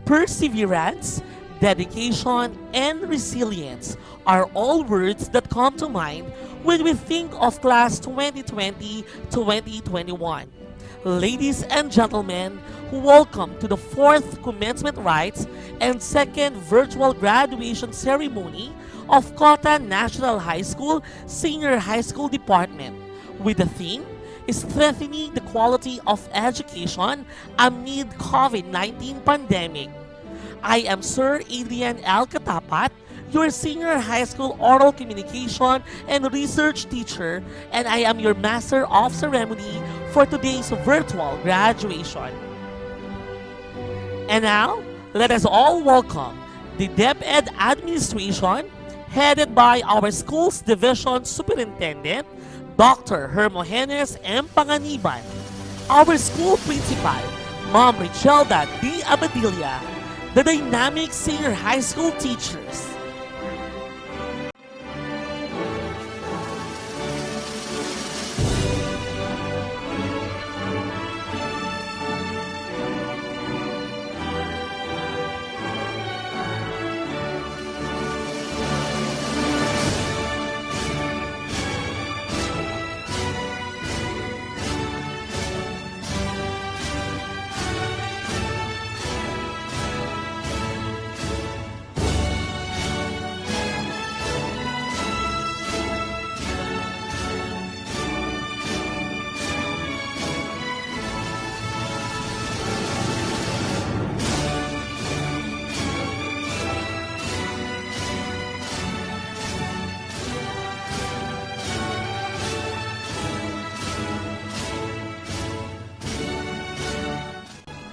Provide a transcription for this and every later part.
Perseverance, dedication, and resilience are all words that come to mind when we think of Class 2020-2021. Ladies and gentlemen, welcome to the fourth commencement rites and second virtual graduation ceremony of Cotta National High School Senior High School Department with the theme Strengthening the Quality of Education Amid COVID-19 Pandemic. I am Sir Adrian L. Katapat, your senior high school oral communication and research teacher, and I am your master of ceremony for today's virtual graduation. And now, let us all welcome the DepEd Administration, headed by our school's division superintendent, Dr. Hermogenes M. Panganiban, our school principal, Ma'am Richelda D. Abadilla, the dynamic senior high school teachers.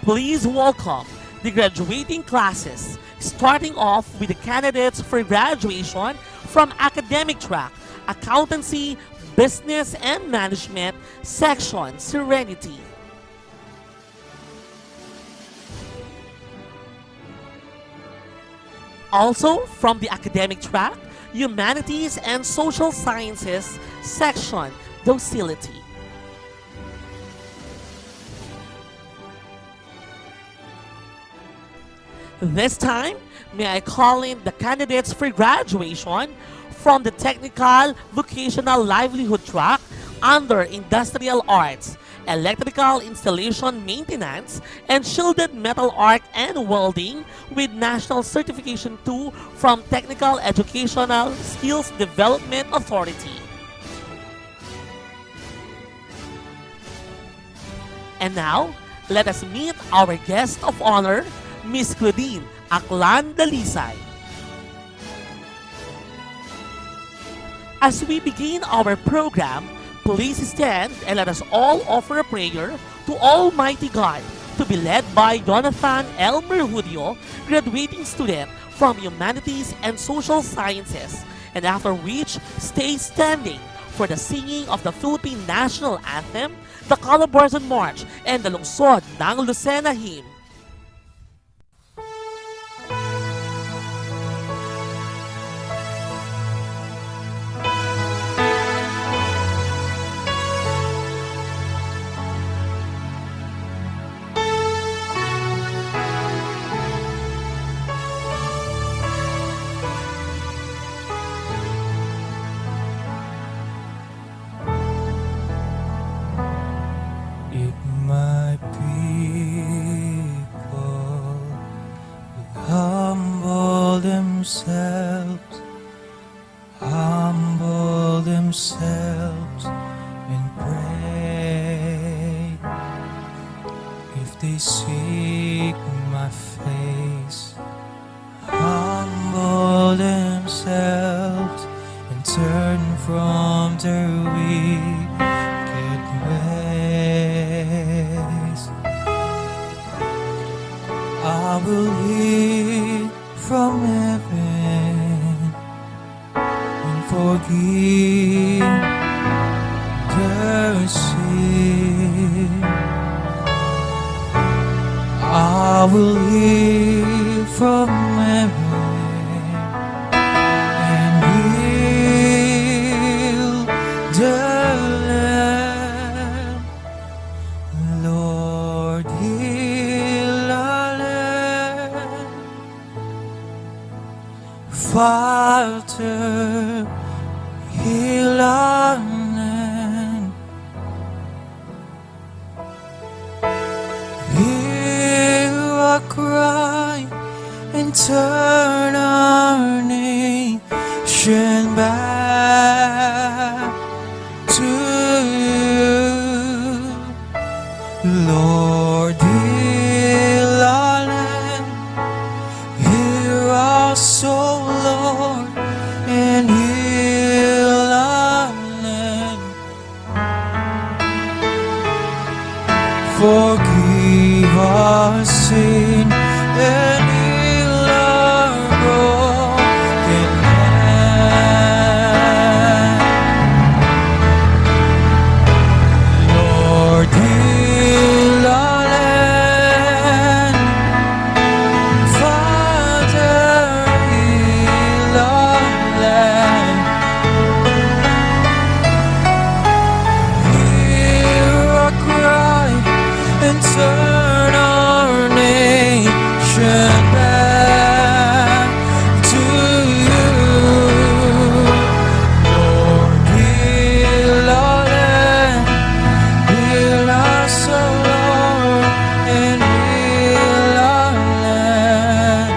Please welcome the graduating classes, starting off with the candidates for graduation from academic track, accountancy, business and management, section Serenity. Also from the academic track, humanities and social sciences, section Docility. This time, may I call in the candidates for graduation from the Technical Vocational Livelihood track under Industrial Arts, Electrical Installation Maintenance, and Shielded Metal Arc and Welding with National Certification 2 from Technical Educational Skills Development Authority. And now, let us meet our guest of honor, Miss Claudine Aklan Dalisay. As we begin our program, please stand and let us all offer a prayer to Almighty God to be led by Jonathan L. Merhudio, graduating student from Humanities and Social Sciences, and after which stay standing for the singing of the Philippine National Anthem, the Calabarzon March, and the Lungsod ng Lucena Hymn. Humble themselves and pray. If they seek my face, humble themselves and turn from their wicked ways, I will hear from heaven and forgive their sin. I will hear from heaven and heal the land. Lord, heal our land. shelter, heal our land. Hear our cry and turn our nation back to you. Lord, heal our land. Hear our soul, Lord, and heal our land. Forgive our sin and heal our broken land. Lord, heal our land. Father, heal our land. Hear our cry and turn our nation back to you. Lord, heal our land, heal our soul, Lord, and heal our land.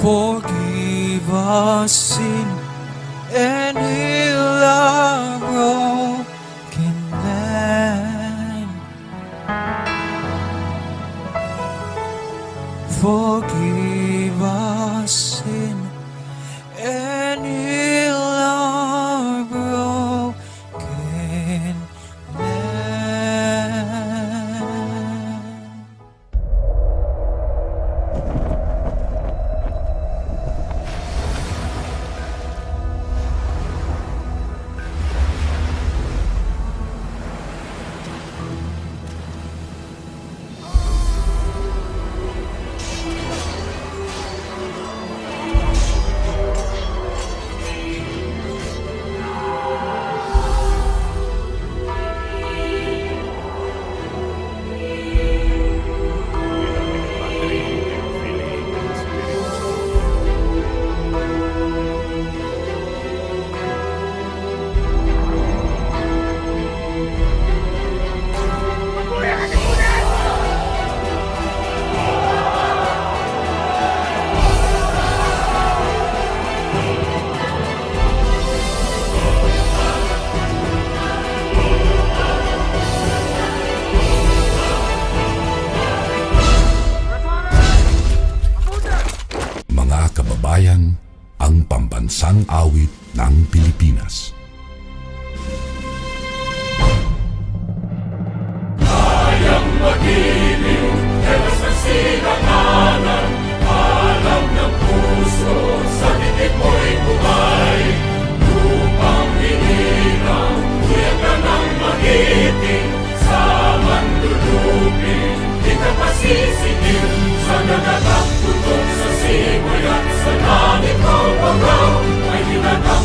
Forgive our sin and heal our broken land. Forgive our sin and heal our broken land. Mga kababayan, ang pambansang awit ng Pilipinas. Kayang magiliw, tewas ng silanganan, alam ng puso, sa titik mo'y buhay. Lupang hinirang, tuyag ka ng magiting, sa manlulupin, di ka pasisingil, sa nagatang putok sa simoy at sa langit mo pagaw, ay hinatang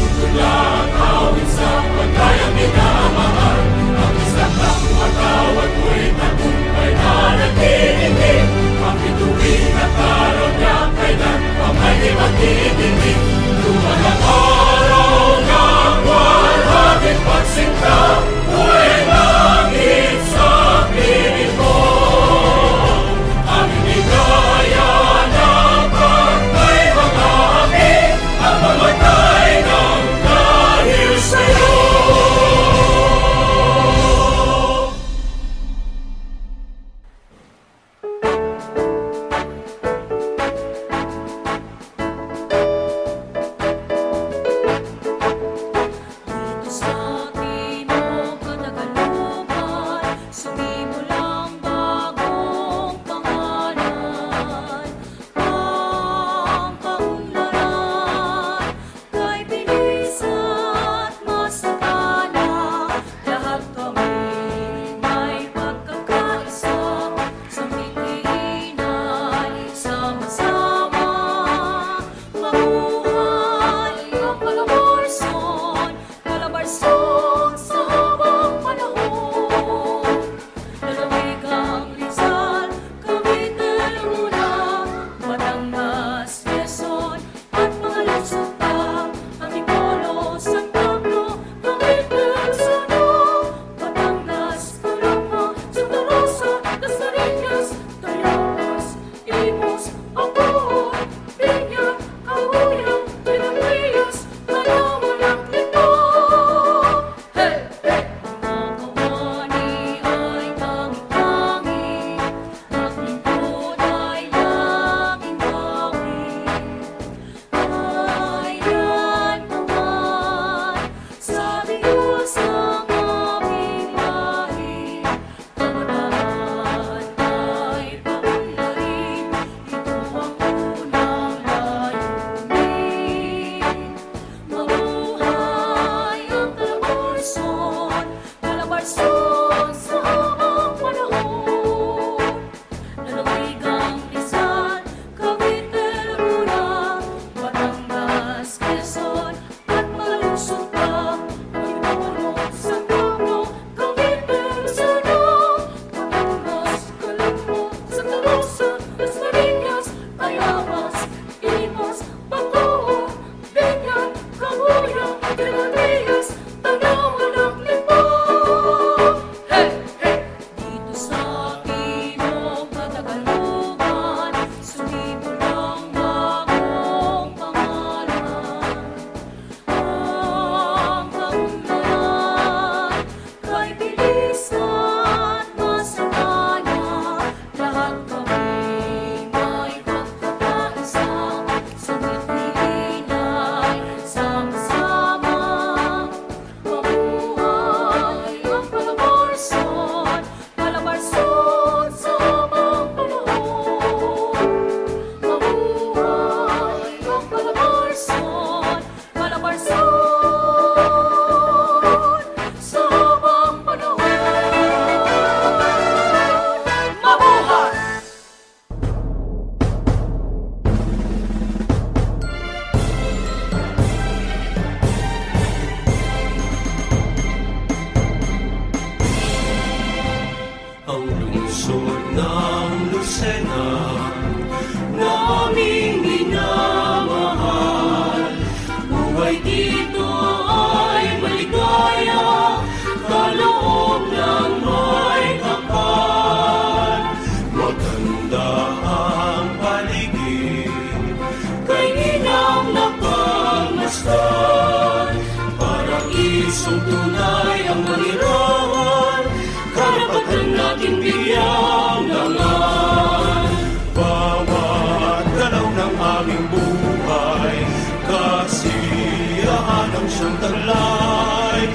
ang manirahan, karapatan natin bigyang dangal. Bawat galaw ng aming buhay, kasiyahan ang siyang taglay.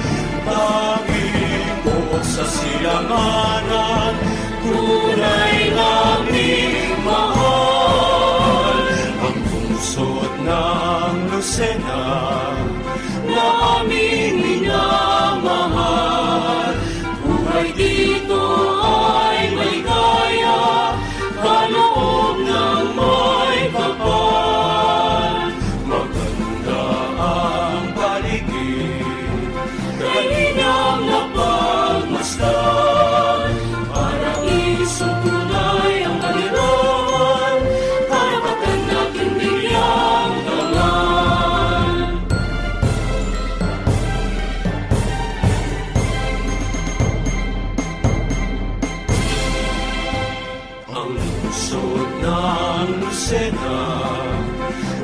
Tanging buot sa silanganan, tunay naming mahal. Ang lungsod ng Lucena na aming minamahal. Buhay dito ay maligaya, kaloob ng may kapal. Maganda ang paligid, kalinang na pagmasdan. Paraisong tunay ang kalirahan, karapatan natin bigyang dangal. Ang lungsod ng Lucena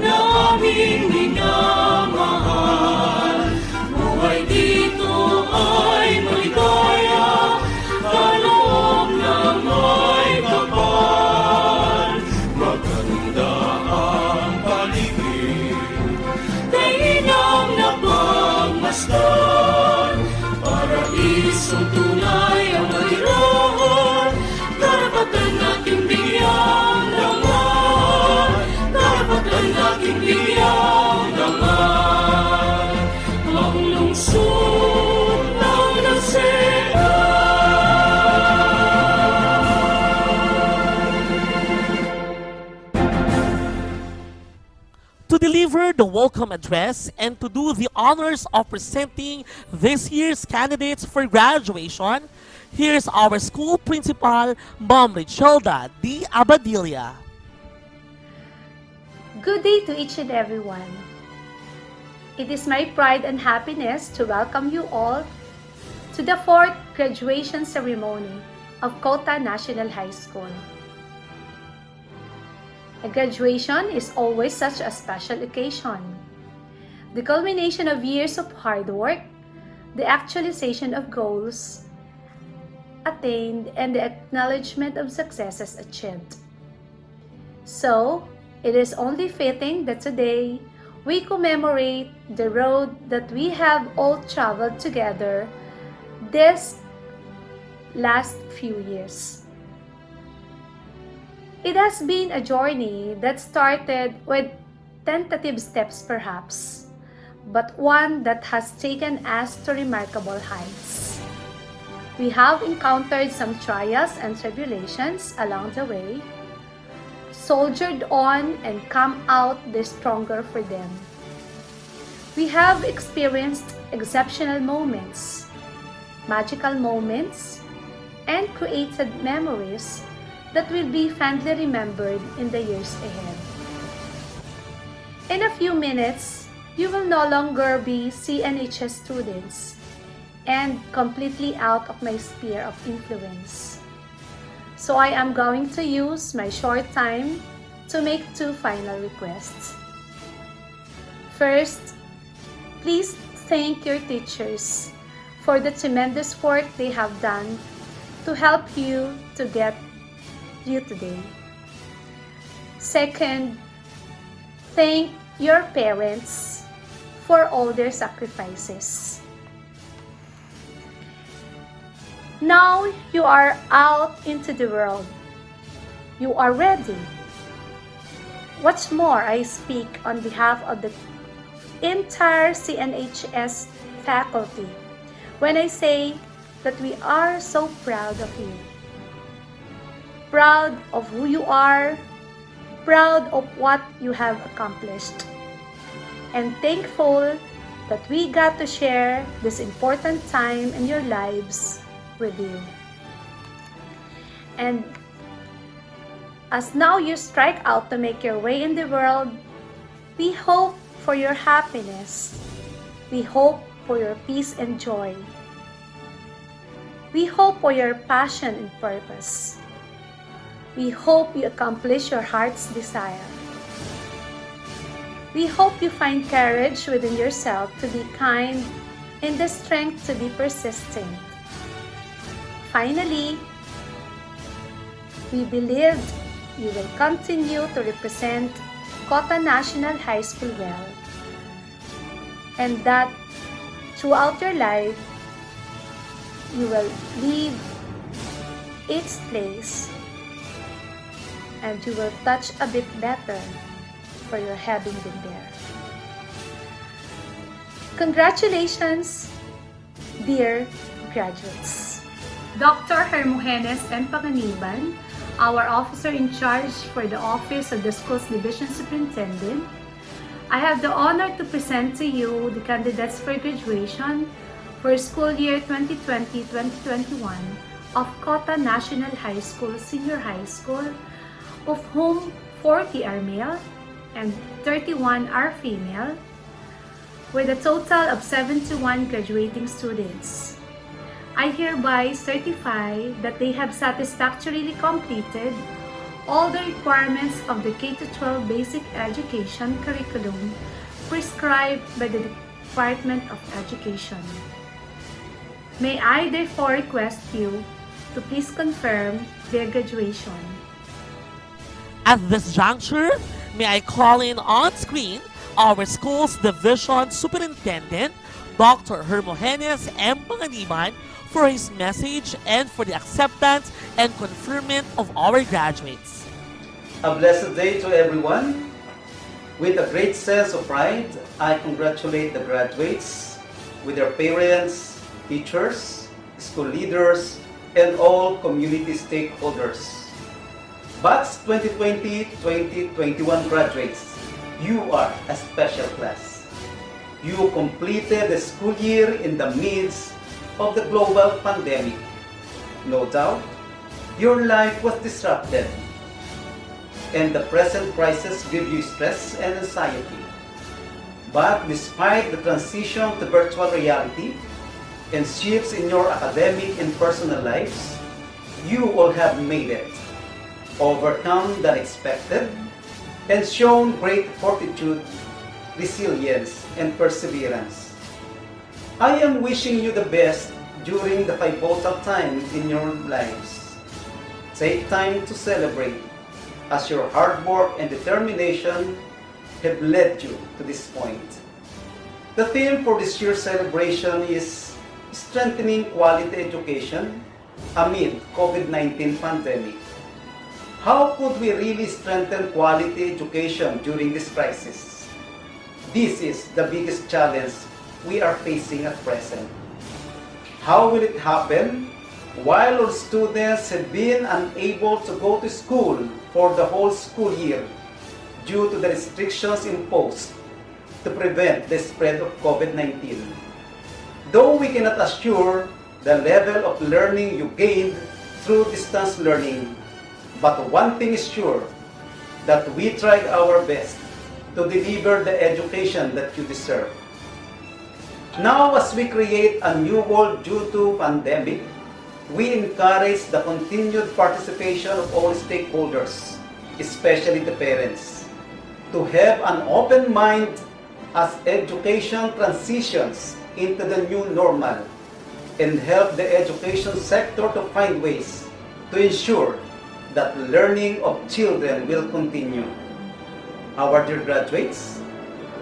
na aming minamahal. Buhay dito ay maligaya, kaloob ng may kapal. Maganda ang paligid, kainam na pagmasdan. Paraisong tunay ang malirahan, karapatan natin bigyang dangal. Karapatan natin bigyang dangal. Ang lungsod ng Lucena. To deliver the welcome address and to do the honors of presenting this year's candidates for graduation, here's our school principal, Ma'am Richelda D. Abadilla. Good day to each and everyone. It is my pride and happiness to welcome you all to the 4th graduation ceremony of Cotta National High School. A graduation is always such a special occasion. The culmination of years of hard work, the actualization of goals attained, and the acknowledgement of successes achieved. So, it is only fitting that today we commemorate the road that we have all traveled together this last few years. It has been a journey that started with tentative steps perhaps, but one that has taken us to remarkable heights. We have encountered some trials and tribulations along the way, soldiered on and come out the stronger for them. We have experienced exceptional moments, magical moments, and created memories that will be fondly remembered in the years ahead. In a few minutes, you will no longer be CNHS students and completely out of my sphere of influence. So I am going to use my short time to make 2 final requests. First, please thank your teachers for the tremendous work they have done to help you to get you today. Second, thank your parents for all their sacrifices. Now you are out into the world. You are ready. What's more, I speak on behalf of the entire CNHS faculty when I say that we are so proud of you. Proud of who you are, proud of what you have accomplished, and thankful that we got to share this important time in your lives with you. And as now you strike out to make your way in the world, we hope for your happiness. We hope for your peace and joy. We hope for your passion and purpose. We hope you accomplish your heart's desire. We hope you find courage within yourself to be kind, and the strength to be persistent. Finally, we believe you will continue to represent Cotta National High School well, and that throughout your life, you will leave its place and you will touch a bit better for your having been there. Congratulations, dear graduates. Dr. Hermogenes M. Panganiban, our officer in charge for the Office of the School's Division Superintendent, I have the honor to present to you the candidates for graduation for school year 2020-2021 of Cotta National High School Senior High School, of whom 40 are male and 31 are female, with a total of 71 graduating students. I hereby certify that they have satisfactorily completed all the requirements of the K-12 basic education curriculum prescribed by the Department of Education. May I therefore request you to please confirm their graduation. At this juncture, may I call in on screen our school's Division Superintendent, Dr. Hermogenes M. Panganiban, for his message and for the acceptance and conferment of our graduates. A blessed day to everyone. With a great sense of pride, I congratulate the graduates with their parents, teachers, school leaders, and all community stakeholders. Batch 2020-2021 graduates, you are a special class. You completed the school year in the midst of the global pandemic. No doubt, your life was disrupted, and the present crisis gives you stress and anxiety. But despite the transition to virtual reality and shifts in your academic and personal lives, you all have made it, overcome the unexpected, and shown great fortitude, resilience, and perseverance. I am wishing you the best during the pivotal time in your lives. Take time to celebrate, as your hard work and determination have led you to this point. The theme for this year's celebration is strengthening quality education amid COVID-19 pandemic. How could we really strengthen quality education during this crisis? This is the biggest challenge we are facing at present. How will it happen while our students have been unable to go to school for the whole school year due to the restrictions imposed to prevent the spread of COVID-19? Though we cannot assure the level of learning you gained through distance learning, but one thing is sure, that we tried our best to deliver the education that you deserve. Now, as we create a new world due to pandemic, we encourage the continued participation of all stakeholders, especially the parents, to have an open mind as education transitions into the new normal and help the education sector to find ways to ensure that learning of children will continue. Our dear graduates,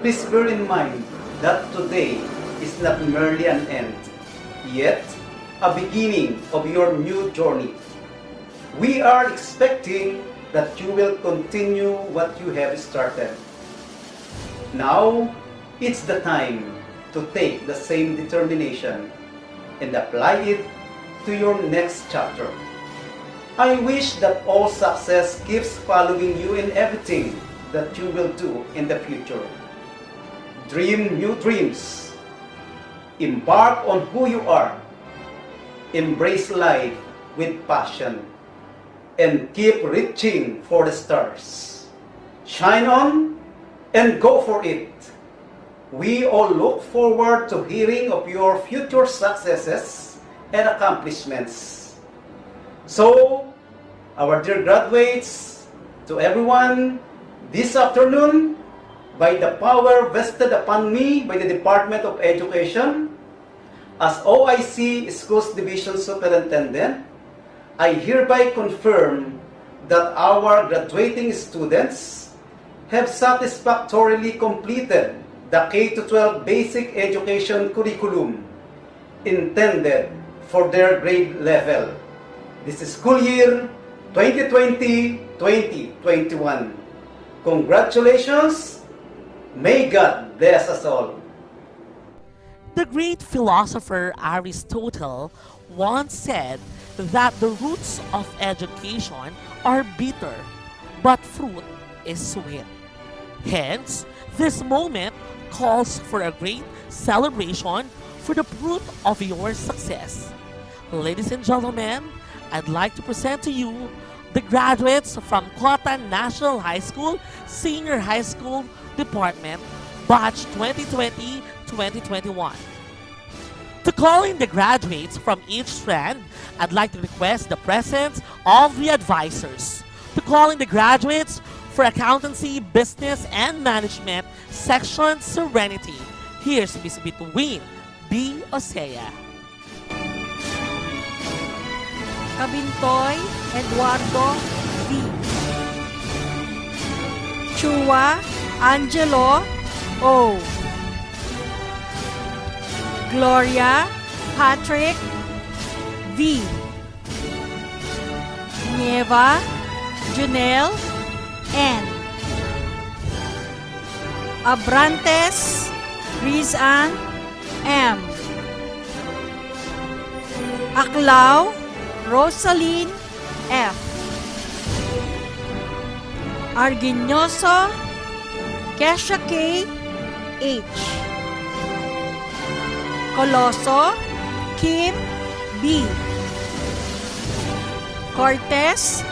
please bear in mind that today is not merely an end, yet a beginning of your new journey. We are expecting that you will continue what you have started. Now, it's the time to take the same determination and apply it to your next chapter. I wish that all success keeps following you in everything that you will do in the future. Dream new dreams. Embark on who you are. Embrace life with passion. And keep reaching for the stars. Shine on and go for it. We all look forward to hearing of your future successes and accomplishments. So, our dear graduates, to everyone, this afternoon, by the power vested upon me by the Department of Education, As OIC Schools Division Superintendent, I hereby confirm that our graduating students have satisfactorily completed the K-12 basic education curriculum intended for their grade level. This is school year 2020-2021. Congratulations! May God bless us all. The great philosopher Aristotle once said that the roots of education are bitter, but fruit is sweet. Hence, this moment calls for a great celebration for the fruit of your success. Ladies and gentlemen, I'd like to present to you the graduates from Cotta National High School, Senior High School Department, Batch 2020-2021. To call in the graduates from each strand, I'd like to request the presence of the advisors. To call in the graduates for Accountancy, Business, and Management, Section Serenity, here's Miss Between B. Osea. Cabintoy Eduardo V. Chua Angelo O. Gloria Patrick V. Nieva Junel N. Abrantes Rizan M. Aklao Rosaline F. Arguinoso Kesha K. H. Coloso Kim B. Cortez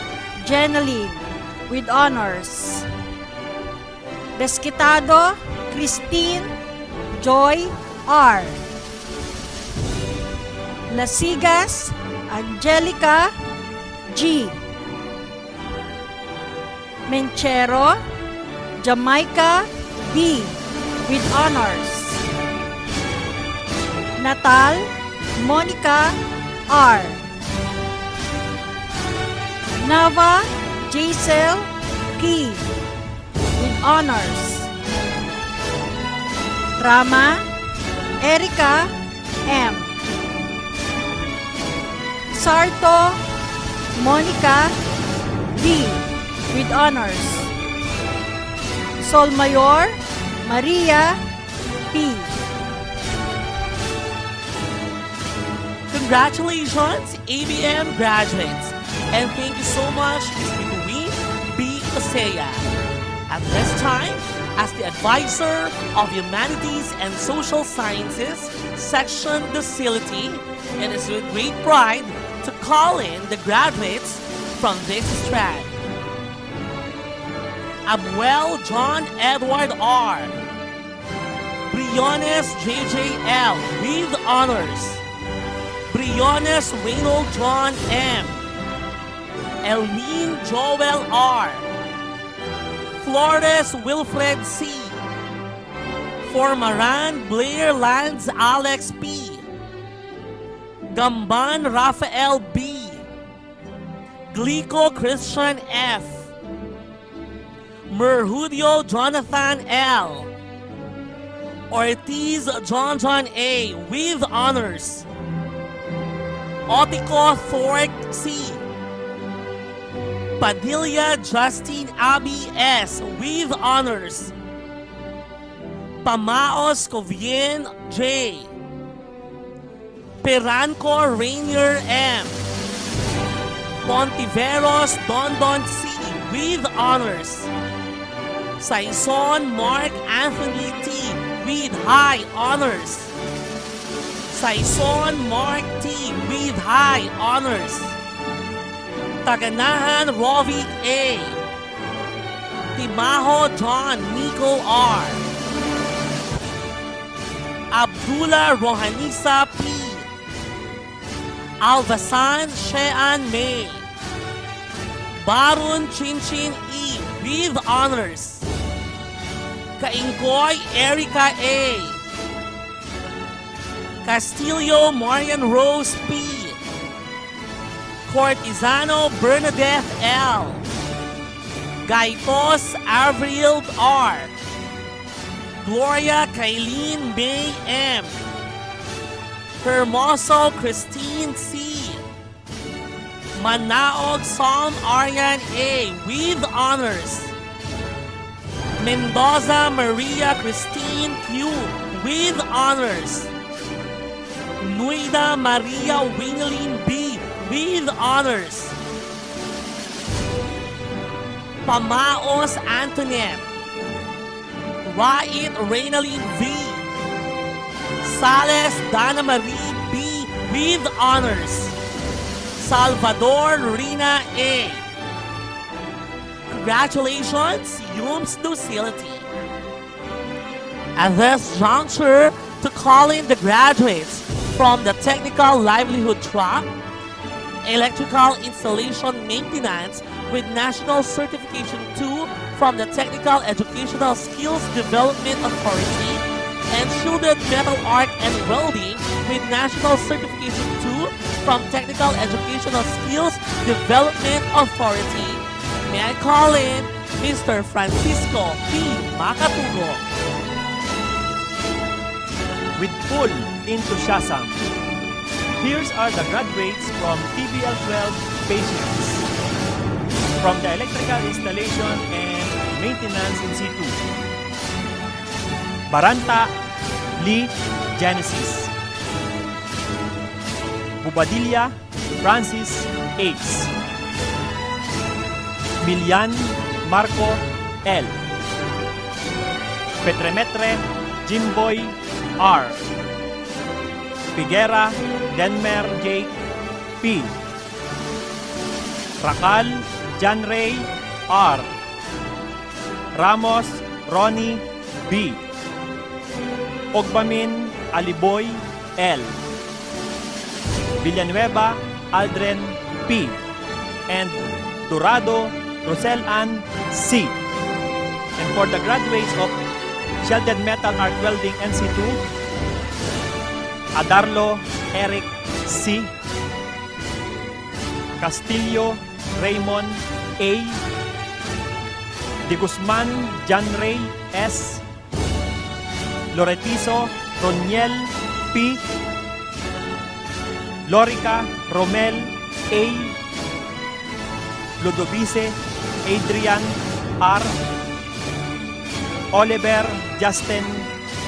Jeneline with honors. Desquitado Christine Joy R. Lasigas Angelica G. Menchero Jamaica B. with honors. Natal Monica R. Nava Jaisel P. with honors. Rama Erica M. Sarto Monica B. with honors. Solmayor Maria P. Congratulations, ABM graduates, and thank you so much, Ms. Between B. Osea. At this time, as the advisor of Humanities and Social Sciences Section Docility, it is with great pride to call in the graduates from this strand. Abuel John Edward R. Briones JJL with honors. Briones Reynold John M. Elmine Joel R. Flores Wilfred C. Formaran Blair Lands Alex P. Gamban Rafael B. Glico Christian F. Merhudio Jonathan L. Ortiz John A. with honors. Otico Thork C. Padilla Justine Abby S. with honors. Pamaos Covien J. Peranco Rainier M. Pontiveros Dondon C. with honors. Saison Mark Anthony T. with high honors. Saison Mark T. with high honors. Taganahan Rovic A. Timaho John Nico R. Abdullah Rohanisa P. Alvasan Shean May. Barun Chinchin E. with honors. Kaingkoy Erica A. Castillo Marian Rose P. Cortizano Bernadette L. Gaitos Avril R. Gloria Kailin May M. Hermoso Christine C. Manaog Psalm Aryan A. with honors. Mendoza Maria Christine Q. with honors. Nuida Maria Wingeline B. with honors. Pamaos Antoinette. Rait Reynalyn V. Sales Dana Marie B. with honors. Salvador Rina A. Congratulations, Yum's docility. At this juncture, to call in the graduates from the Technical Livelihood Track, Electrical Installation Maintenance with National Certification 2 from the Technical Educational Skills Development Authority, and Shielded Metal Art and Welding with National Certification 2 from Technical Educational Skills Development Authority. May I call in Mr. Francisco P. Macatugo. With full enthusiasm, here's are the graduates from TBL 12 Basics from the Electrical Installation and Maintenance in situ. Baranta Lee Genesis. Bubadilla Francis H. Milian Marco L. Petremetre Jimboy R. Figuera Denmer J. P. Rakal John Ray R. Ramos Ronnie B. Ogbamin Aliboy L. Villanueva Aldren P. and Dorado Rosel Ann C. And for the graduates of Shielded Metal Arc Welding NC2, Adarlo Eric C. Castillo Raymond A. De Guzman John Ray S. Loretizo Roniel P. Lorica Romel A. Ludovice Adrian R. Oliver Justin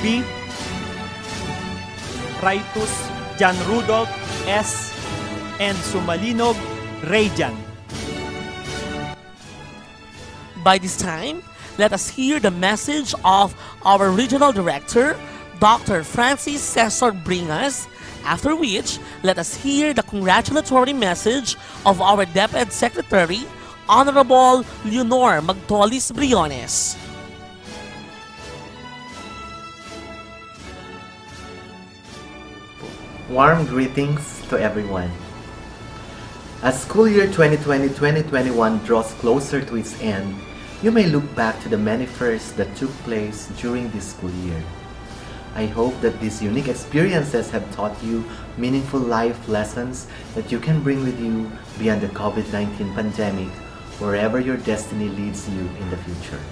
B. Raitus Jan Rudolph S. and Sumalinog Rayjan. By this time, let us hear the message of our Regional Director, Dr. Francis Cesar Bringas, after which, let us hear the congratulatory message of our DepEd Secretary, Honorable Leonor Magtolis Briones. Warm greetings to everyone. As school year 2020-2021 draws closer to its end, you may look back to the many firsts that took place during this school year. I hope that these unique experiences have taught you meaningful life lessons that you can bring with you beyond the COVID-19 pandemic, wherever your destiny leads you in the future.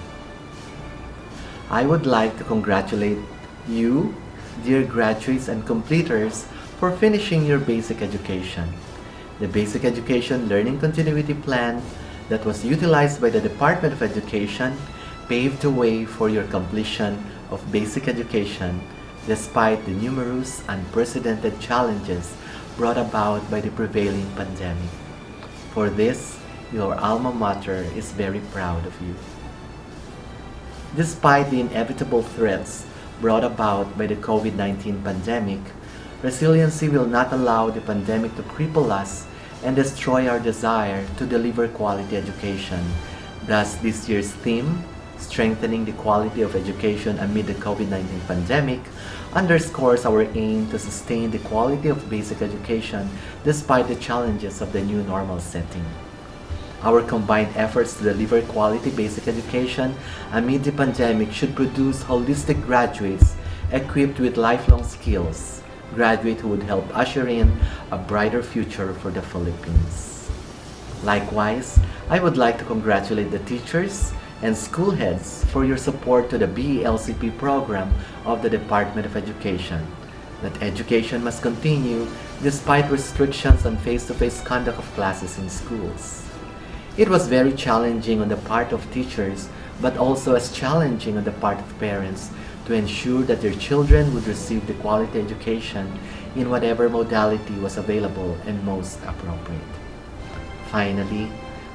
I would like to congratulate you, dear graduates and completers, for finishing your basic education. The Basic Education Learning Continuity Plan that was utilized by the Department of Education paved the way for your completion of basic education despite the numerous unprecedented challenges brought about by the prevailing pandemic. For this, your alma mater is very proud of you. Despite the inevitable threats brought about by the COVID-19 pandemic, resiliency will not allow the pandemic to cripple us and destroy our desire to deliver quality education. Thus, this year's theme, Strengthening the Quality of Education Amid the COVID-19 Pandemic, underscores our aim to sustain the quality of basic education despite the challenges of the new normal setting. Our combined efforts to deliver quality basic education amid the pandemic should produce holistic graduates equipped with lifelong skills, graduate who would help usher in a brighter future for the Philippines. Likewise, I would like to congratulate the teachers and school heads for your support to the BELCP program of the Department of Education. That education must continue despite restrictions on face-to-face conduct of classes in schools. It was very challenging on the part of teachers, but also as challenging on the part of parents to ensure that their children would receive the quality education in whatever modality was available and most appropriate. Finally,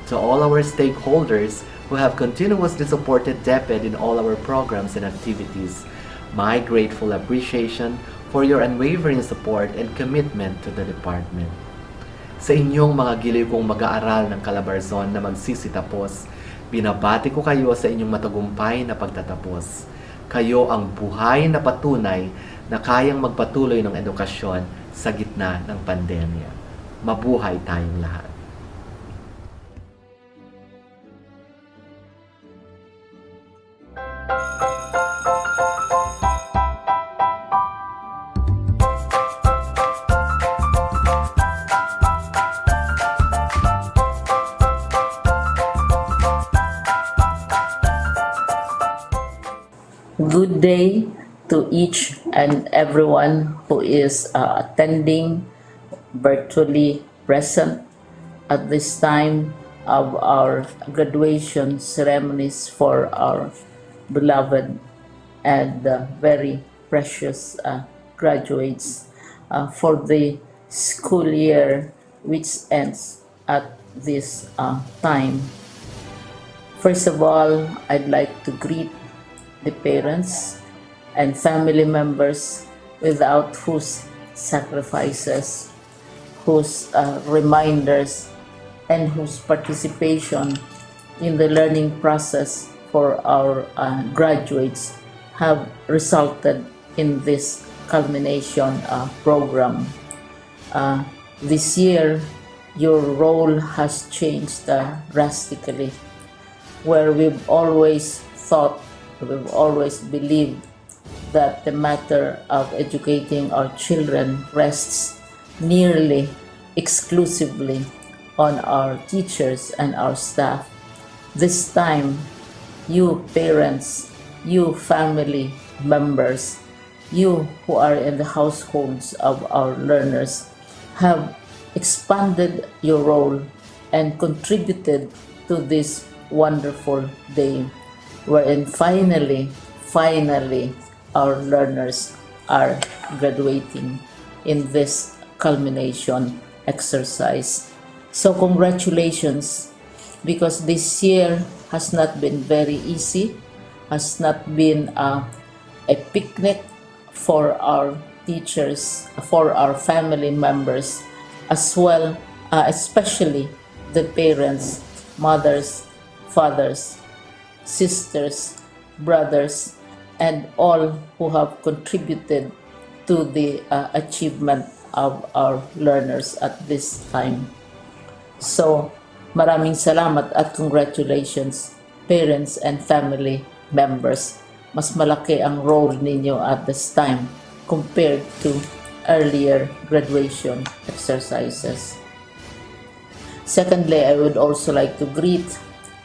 to all our stakeholders who have continuously supported DepEd in all our programs and activities, my grateful appreciation for your unwavering support and commitment to the department. Sa inyong mga giliw kong mag-aaral ng Calabarzon na magsisitapos, binabati ko kayo sa inyong matagumpay na pagtatapos. Kayo ang buhay na patunay na kayang magpatuloy ng edukasyon sa gitna ng pandemya. Mabuhay tayong lahat. Good day to each and everyone who is attending virtually present at this time of our graduation ceremonies for our beloved and very precious graduates for the school year which ends at this time. First of all, I'd like to greet the parents and family members without whose sacrifices, whose reminders, and whose participation in the learning process for our graduates have resulted in this culmination program. This year, your role has changed drastically, where we've always believed that the matter of educating our children rests nearly exclusively on our teachers and our staff. This time, you parents, you family members, you who are in the households of our learners have expanded your role and contributed to this wonderful day, wherein finally, our learners are graduating in this culmination exercise. So congratulations, because this year has not been very easy, has not been a picnic for our teachers, for our family members, as well, especially the parents, mothers, fathers, sisters, brothers, and all who have contributed to the achievement of our learners at this time. So, maraming salamat at congratulations, parents and family members. Mas malaki ang role ninyo at this time compared to earlier graduation exercises. Secondly, I would also like to greet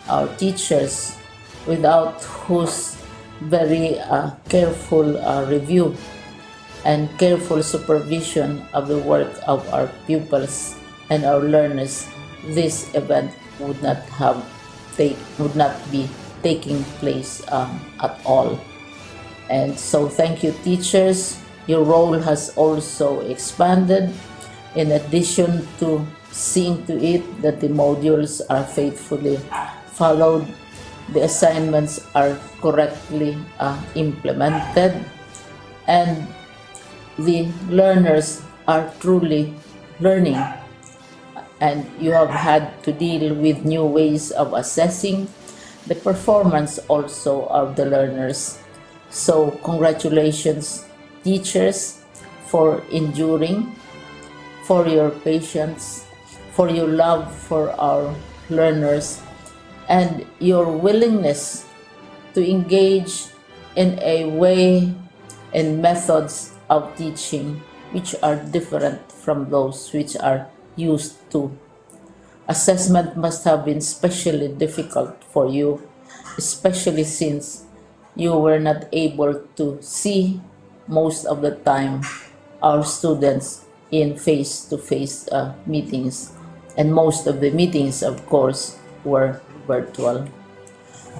our teachers, without whose very careful review and careful supervision of the work of our pupils and our learners, this event would not be taking place at all. And so thank you, teachers. Your role has also expanded, in addition to seeing to it that the modules are faithfully followed, the assignments are correctly implemented, and the learners are truly learning. And you have had to deal with new ways of assessing the performance also of the learners. So congratulations, teachers, for enduring, for your patience, for your love for our learners, and your willingness to engage in a way and methods of teaching which are different from those which are used to. Assessment must have been especially difficult for you, especially since you were not able to see most of the time our students in face-to-face meetings, and most of the meetings, of course, were virtual.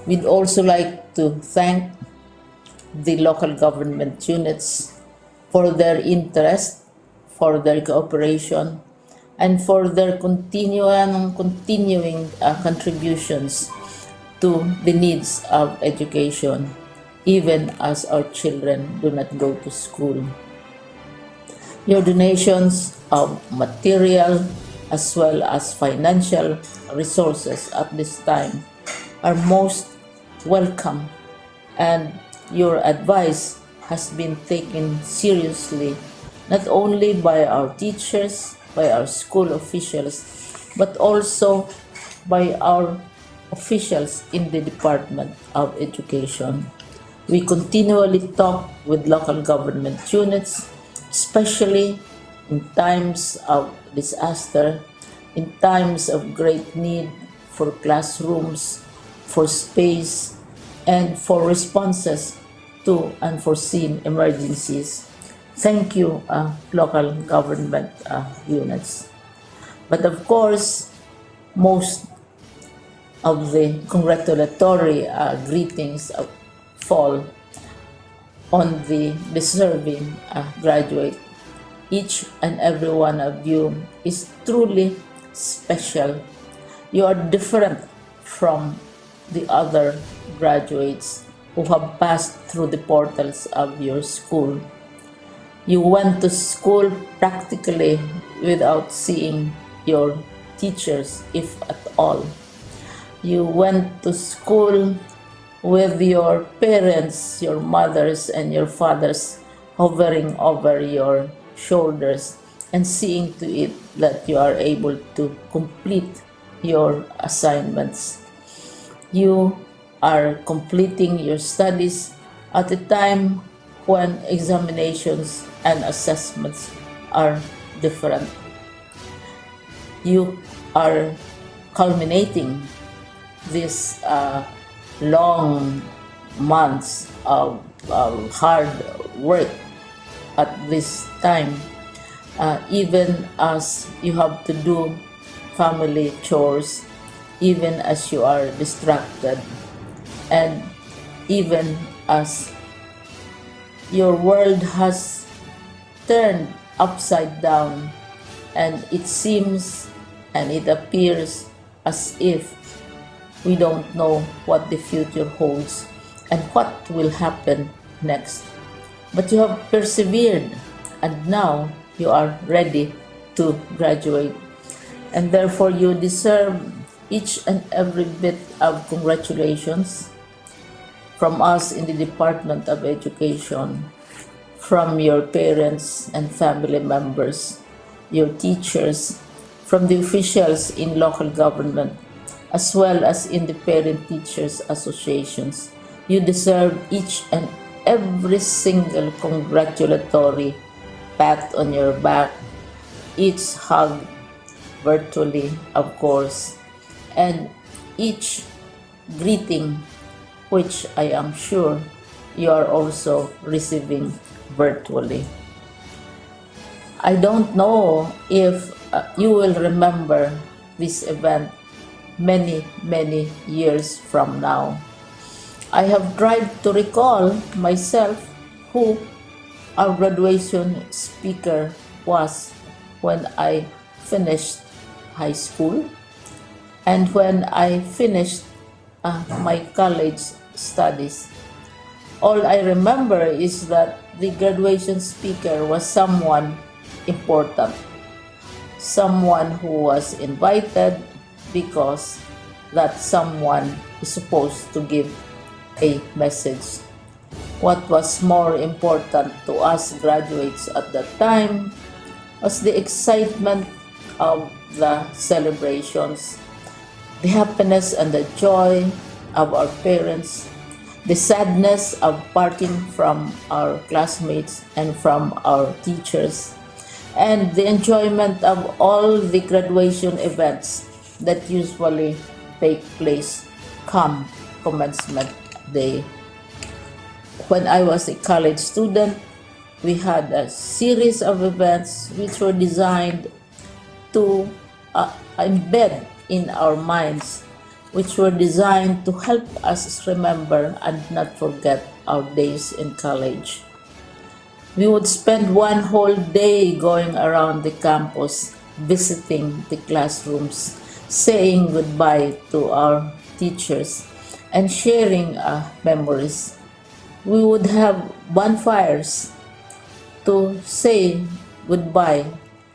We'd also like to thank the local government units for their interest, for their cooperation, and for their continuing contributions to the needs of education, even as our children do not go to school. Your donations of material as well as financial resources at this time are most welcome, and your advice has been taken seriously not only by our teachers, by our school officials, but also by our officials in the Department of Education. We continually talk with local government units, especially in times of disaster, in times of great need for classrooms, for space, and for responses to unforeseen emergencies. Thank you, local government units. But of course, most of the congratulatory greetings fall on the deserving graduate. Each and every one of you is truly special. You are different from the other graduates who have passed through the portals of your school. You went to school practically without seeing your teachers, if at all. You went to school with your parents, your mothers and your fathers hovering over your shoulders and seeing to it that you are able to complete your assignments. You are completing your studies at a time when examinations and assessments are different. You are culminating this long months of hard work at this time, even as you have to do family chores, even as you are distracted, and even as your world has turned upside down, and it seems and it appears as if we don't know what the future holds and what will happen next. But you have persevered, and now you are ready to graduate. And therefore, you deserve each and every bit of congratulations from us in the Department of Education, from your parents and family members, your teachers, from the officials in local government, as well as in the Parent Teachers Associations. You deserve each and every single congratulatory pat on your back, each hug, virtually, of course, and each greeting, which I am sure you are also receiving virtually. I don't know if you will remember this event many years from now. I have tried to recall myself who our graduation speaker was when I finished high school and when I finished my college studies. All I remember is that the graduation speaker was someone important, someone who was invited because that someone is supposed to give a message. What was more important to us graduates at that time was the excitement of the celebrations, the happiness and the joy of our parents, the sadness of parting from our classmates and from our teachers, and the enjoyment of all the graduation events that usually take place come commencement day. When I was a college student, we had a series of events which were designed to embed in our minds, which were designed to help us remember and not forget our days in college. We would spend one whole day going around the campus, visiting the classrooms, saying goodbye to our teachers, and sharing memories. We would have bonfires to say goodbye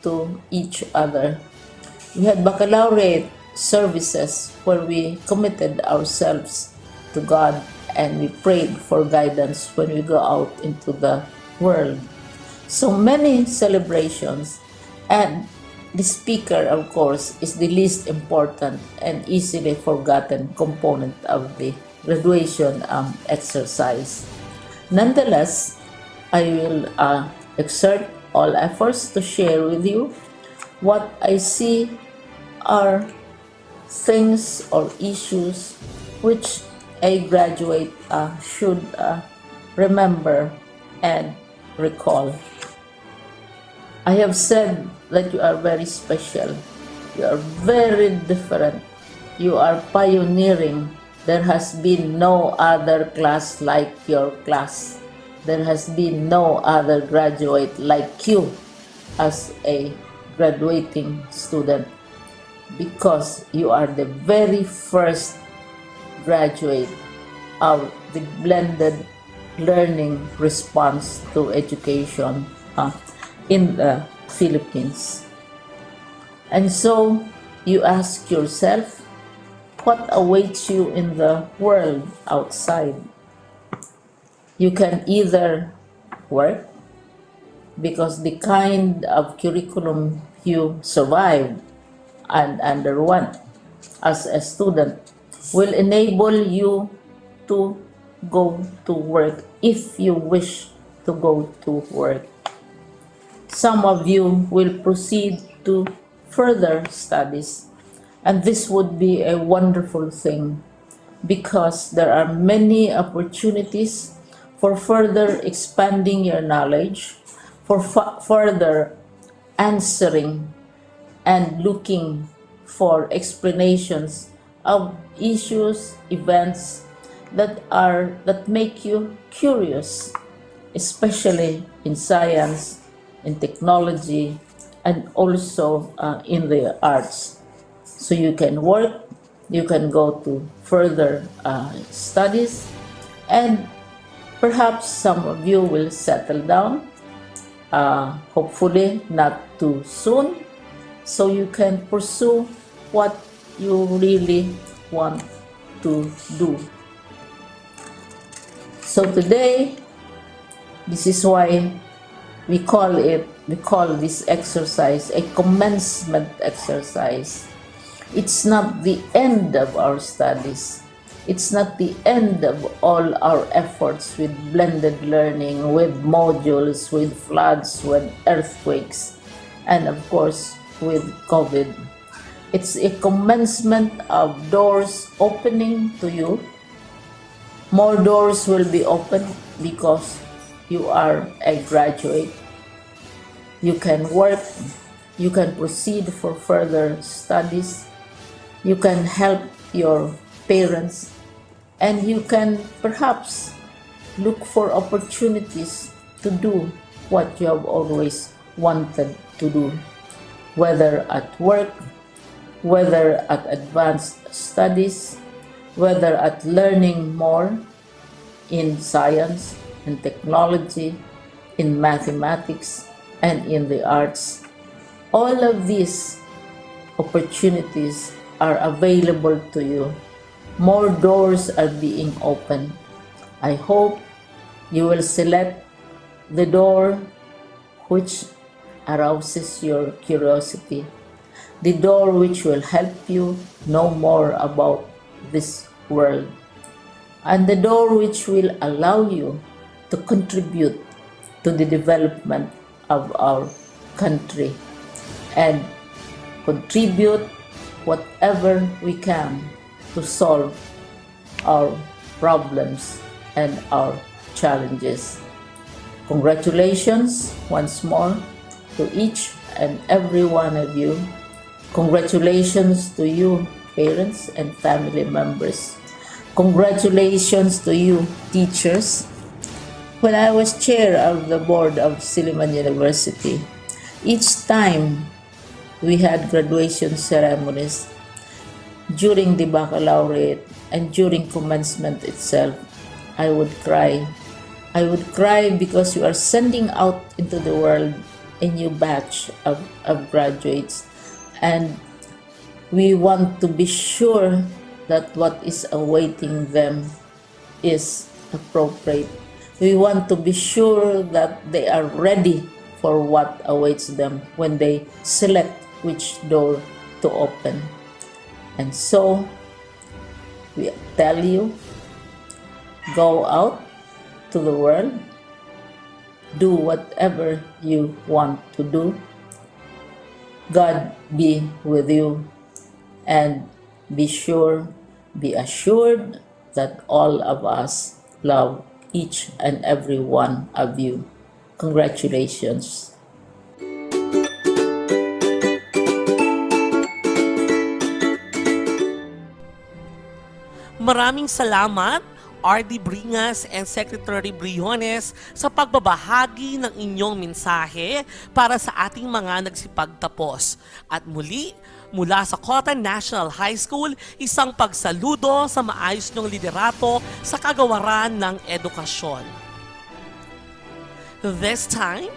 to each other. We had baccalaureate services where we committed ourselves to God and we prayed for guidance when we go out into the world. So many celebrations, and the speaker, of course, is the least important and easily forgotten component of the graduation exercise. Nonetheless, I will exert all efforts to share with you what I see are things or issues which a graduate should remember and recall. I have said that you are very special. You are very different. You are pioneering. There has been no other class like your class. There has been no other graduate like you as a graduating student, because you are the very first graduate of the blended learning response to education in the Philippines. And so you ask yourself, what awaits you in the world outside? You can either work, because the kind of curriculum you survive and underwent as a student will enable you to go to work if you wish to go to work. Some of you will proceed to further studies, and this would be a wonderful thing because there are many opportunities for further expanding your knowledge, for further answering and looking for explanations of issues, events that make you curious, especially in science, in technology, and also in the arts. So you can work, you can go to further studies, and perhaps some of you will settle down, hopefully not too soon, so you can pursue what you really want to do. So today, this is why we call this exercise a commencement exercise. It's not the end of our studies. It's not the end of all our efforts with blended learning, with modules, with floods, with earthquakes, and of course with COVID. It's a commencement of doors opening to you. More doors will be opened because you are a graduate. You can work, you can proceed for further studies, you can help your parents, and you can perhaps look for opportunities to do what you have always wanted to do, whether at work, whether at advanced studies, whether at learning more in science and technology, in mathematics, and in the arts. All of these opportunities are available to you. More doors are being opened. I hope you will select the door which arouses your curiosity, the door which will help you know more about this world, and the door which will allow you to contribute to the development of our country and contribute whatever we can to solve our problems and our challenges. Congratulations once more to each and every one of you. Congratulations to you, parents and family members. Congratulations to you, teachers. When I was chair of the board of Silliman University, each time we had graduation ceremonies, during the baccalaureate and during commencement itself, I would cry. I would cry because we are sending out into the world a new batch of graduates, and we want to be sure that what is awaiting them is appropriate. We want to be sure that they are ready for what awaits them when they select which door to open. And so, we tell you, go out to the world, do whatever you want to do. God be with you, and be assured that all of us love each and every one of you. Congratulations. Maraming salamat, RD Bringas and Secretary Briones, sa pagbabahagi ng inyong mensahe para sa ating mga nagsipagtapos. At muli, mula sa Cotta National High School, isang pagsaludo sa maayos niyong liderato sa kagawaran ng edukasyon. This time,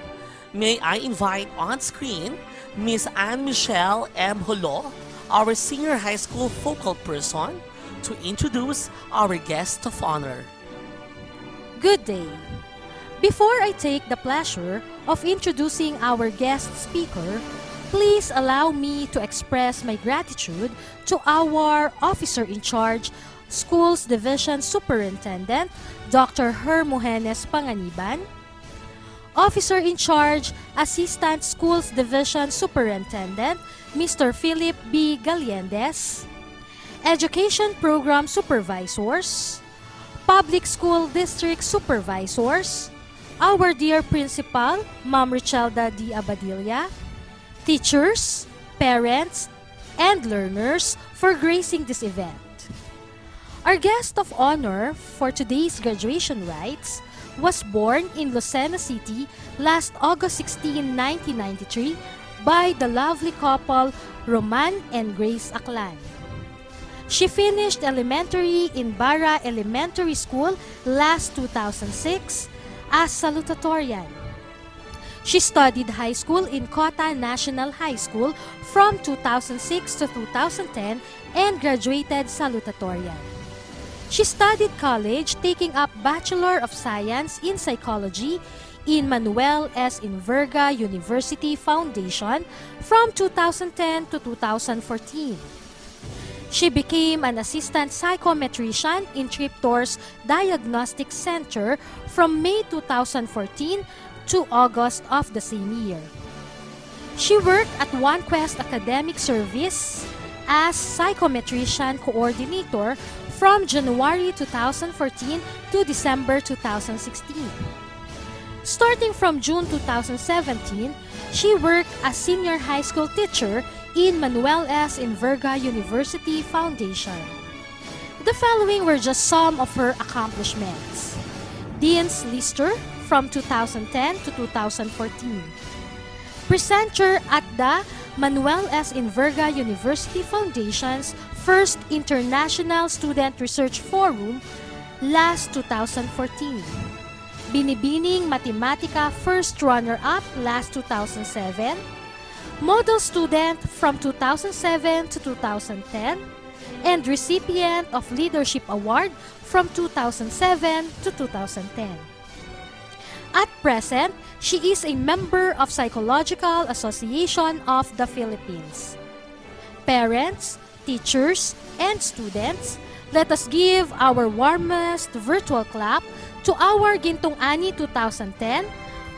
may I invite on screen Miss Anne-Michelle M. Holo, our senior high school focal person, to introduce our guest of honor. Good day. Before I take the pleasure of introducing our guest speaker, please allow me to express my gratitude to our Officer in Charge, Schools Division Superintendent, Dr. Hermogenes Panganiban, Officer in Charge, Assistant Schools Division Superintendent, Mr. Philip B. Galiendes, Education Program Supervisors, Public School District Supervisors, our dear Principal, Ma'am Richelda D. Abadilla, teachers, parents, and learners for gracing this event. Our guest of honor for today's graduation rites was born in Lucena City last August 16, 1993 by the lovely couple Roman and Grace Aklan. She finished elementary in Bara Elementary School last 2006 as salutatorian. She studied high school in Cotta National High School from 2006 to 2010 and graduated salutatorian. She studied college, taking up Bachelor of Science in Psychology in Manuel S. Inverga University Foundation from 2010 to 2014. She became an assistant psychometrician in Triptor's Diagnostic Center from May 2014 to August of the same year. She worked at OneQuest Academic Service as psychometrician coordinator from January 2014 to December 2016. Starting from June 2017, she worked as senior high school teacher in Manuel S. Inverga University Foundation. The following were just some of her accomplishments. Dean's Lister from 2010 to 2014. Presenter at the Manuel S. Inverga University Foundation's first International Student Research Forum last 2014. Binibining Matematika first runner-up last 2007. Model student from 2007 to 2010, and recipient of Leadership Award from 2007 to 2010. At present, she is a member of Psychological Association of the Philippines. Parents, teachers, and students, let us give our warmest virtual clap to our Gintong Ani 2010,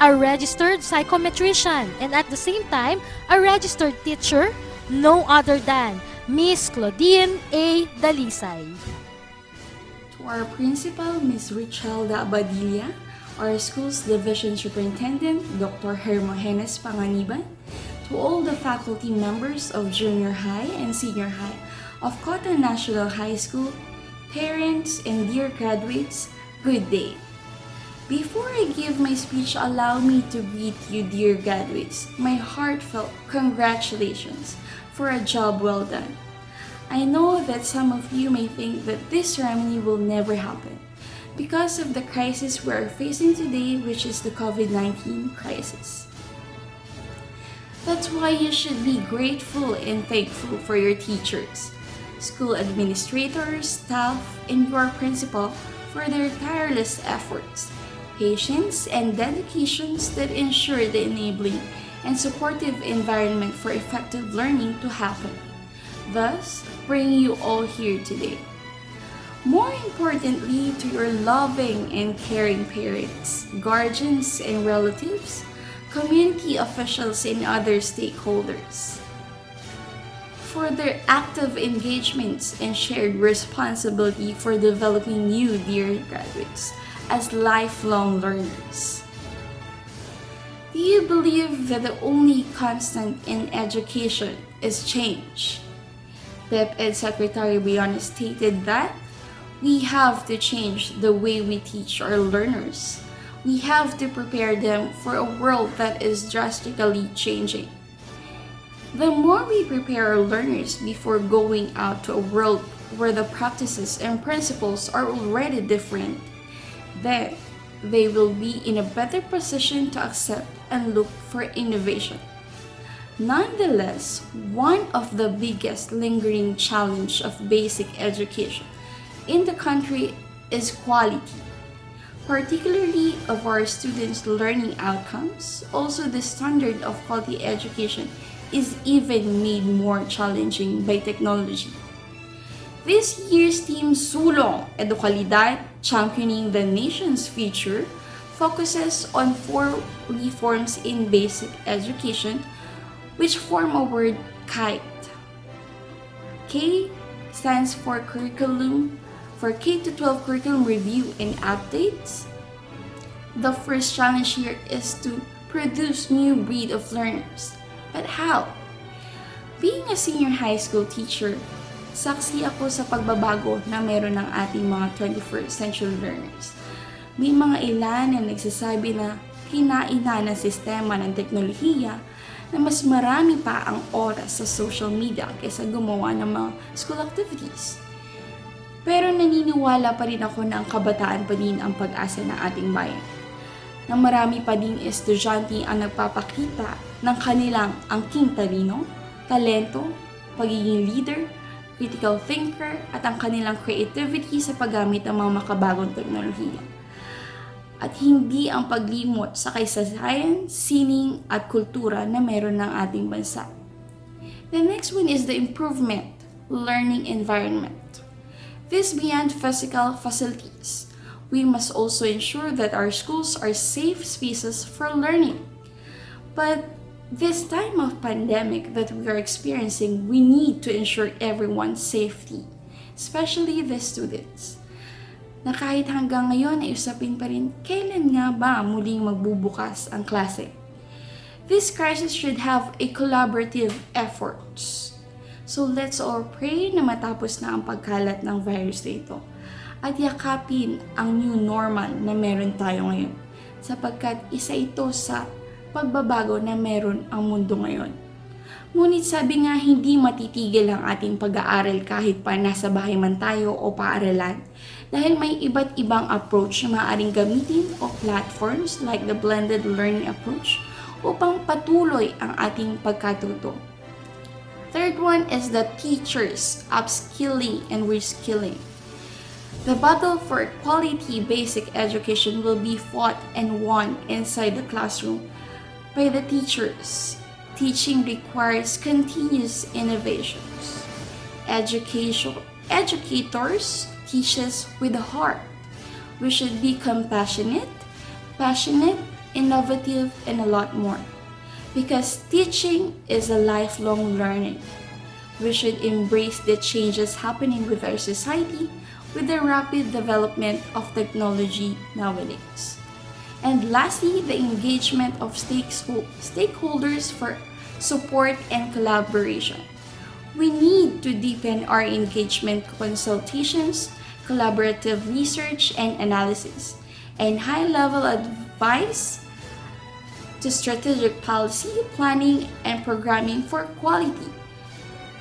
a registered psychometrician, and at the same time, a registered teacher, no other than Miss Claudine A. Dalisay. To our principal, Ms. Richelda Abadilla, our school's division superintendent, Dr. Hermogenes Panganiban, to all the faculty members of junior high and senior high of Cotta National High School, parents, and dear graduates, good day. Before I give my speech, allow me to greet you, dear graduates, my heartfelt congratulations for a job well done. I know that some of you may think that this ceremony will never happen because of the crisis we are facing today, which is the COVID-19 crisis. That's why you should be grateful and thankful for your teachers, school administrators, staff, and your principal for their tireless efforts, patience, and dedications that ensure the enabling and supportive environment for effective learning to happen, thus bringing you all here today. More importantly, to your loving and caring parents, guardians and relatives, community officials and other stakeholders, for their active engagements and shared responsibility for developing you, dear graduates, as lifelong learners. Do you believe that the only constant in education is change? DepEd Secretary Brianna stated that we have to change the way we teach our learners. We have to prepare them for a world that is drastically changing. The more we prepare our learners before going out to a world where the practices and principles are already different, then they will be in a better position to accept and look for innovation. Nonetheless, one of the biggest lingering challenge of basic education in the country is quality, particularly of our students' learning outcomes. Also, the standard of quality education is even made more challenging by technology. This year's theme, Sulong Edukalidad, Championing the Nation's Future, focuses on 4 reforms in basic education, which form a word KITE. K stands for curriculum, for K-12 curriculum review and updates. The first challenge here is to produce new breed of learners. But how? Being a senior high school teacher, saksi ako sa pagbabago na meron ng ating mga 21st century learners. May mga ilan na nagsasabi na kinaina ng sistema ng teknolohiya na mas marami pa ang oras sa social media kaysa gumawa ng mga school activities. Pero naniniwala pa rin ako na ang kabataan pa din ang pag-asa ng ating bayan. Na marami pa din estudyante ang nagpapakita ng kanilang angking talino, talento, pagiging leader, critical thinker, at ang kanilang creativity sa paggamit ng mga makabagong teknolohiya. At hindi ang paglimot sa kasaysayan, sining at kultura na meron ng ating bansa. The next one is the improvement, learning environment. This beyond physical facilities, we must also ensure that our schools are safe spaces for learning. But this time of pandemic that we are experiencing, we need to ensure everyone's safety, especially the students. Na kahit hanggang ngayon ay usapin pa rin, kailan nga ba muling magbubukas ang klase? This crisis should have a collaborative efforts. So let's all pray na matapos na ang pagkalat ng virus na ito at yakapin ang new normal na meron tayo ngayon sapagkat isa ito sa pagbabago na meron ang mundo ngayon. Ngunit sabi nga, hindi matitigil ang ating pag-aaral kahit pa nasa bahay man tayo o paaralan dahil may iba't ibang approach na maaaring gamitin o platforms like the blended learning approach upang patuloy ang ating pagkatuto. Third one is the teachers upskilling and reskilling. The battle for quality basic education will be fought and won inside the classroom by the teachers. Teaching requires continuous innovations. Educators teaches with the heart. We should be compassionate, passionate, innovative, and a lot more. Because teaching is a lifelong learning. We should embrace the changes happening with our society with the rapid development of technology nowadays. And lastly, the engagement of stakeholders for support and collaboration. We need to deepen our engagement consultations, collaborative research and analysis, and high-level advice to strategic policy, planning, and programming for quality.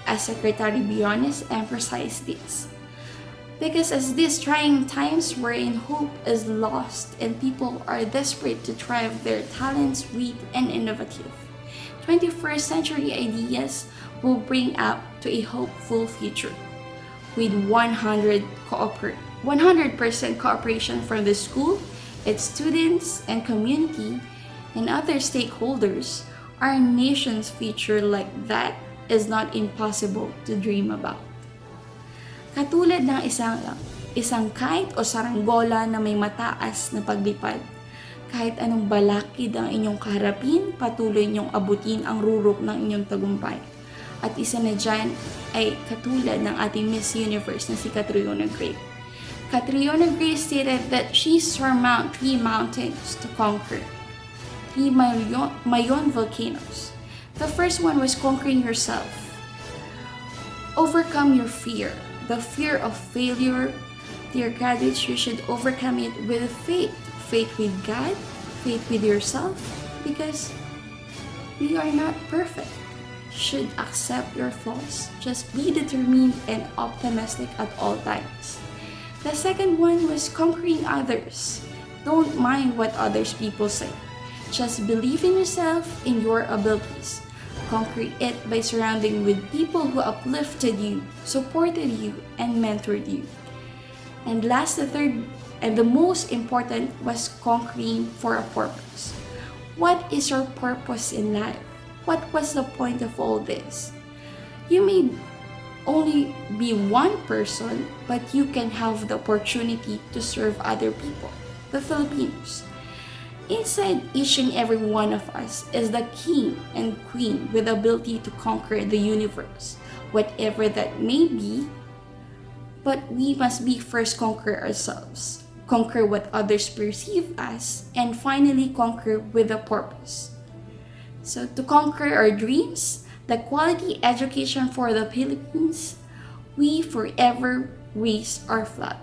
As Secretary Biones emphasized this. Because as these trying times wherein hope is lost and people are desperate to drive their talents, wit, and innovative, 21st century ideas will bring up to a hopeful future. With 100% cooperation from the school, its students and community, and other stakeholders, our nation's future like that is not impossible to dream about. Katulad ng isang kite o saranggola na may mataas na paglipad. Kahit anong balakid ang inyong kaharapin, patuloy niyong abutin ang rurok ng inyong tagumpay. At isa na dyan ay katulad ng ating Miss Universe na si Catriona Gray. Catriona Gray stated that she surmounted 3 mountains to conquer 3 Mayon volcanoes. The first one was conquering yourself. Overcome your fear. The fear of failure. Dear graduates, you should overcome it with faith. Faith with God, faith with yourself, because we are not perfect. Should accept your flaws. Just be determined and optimistic at all times. The second one was conquering others. Don't mind what others people say. Just believe in yourself, in your abilities. Conquer it by surrounding with people who uplifted you, supported you, and mentored you. And last, the third and the most important was conquering for a purpose. What is your purpose in life? What was the point of all this? You may only be one person, but you can have the opportunity to serve other people, the Filipinos. Inside each and every one of us is the king and queen with the ability to conquer the universe, whatever that may be. But we must be first conquer ourselves, conquer what others perceive us, and finally conquer with a purpose. So to conquer our dreams, the quality education for the Philippines, we forever raise our flag.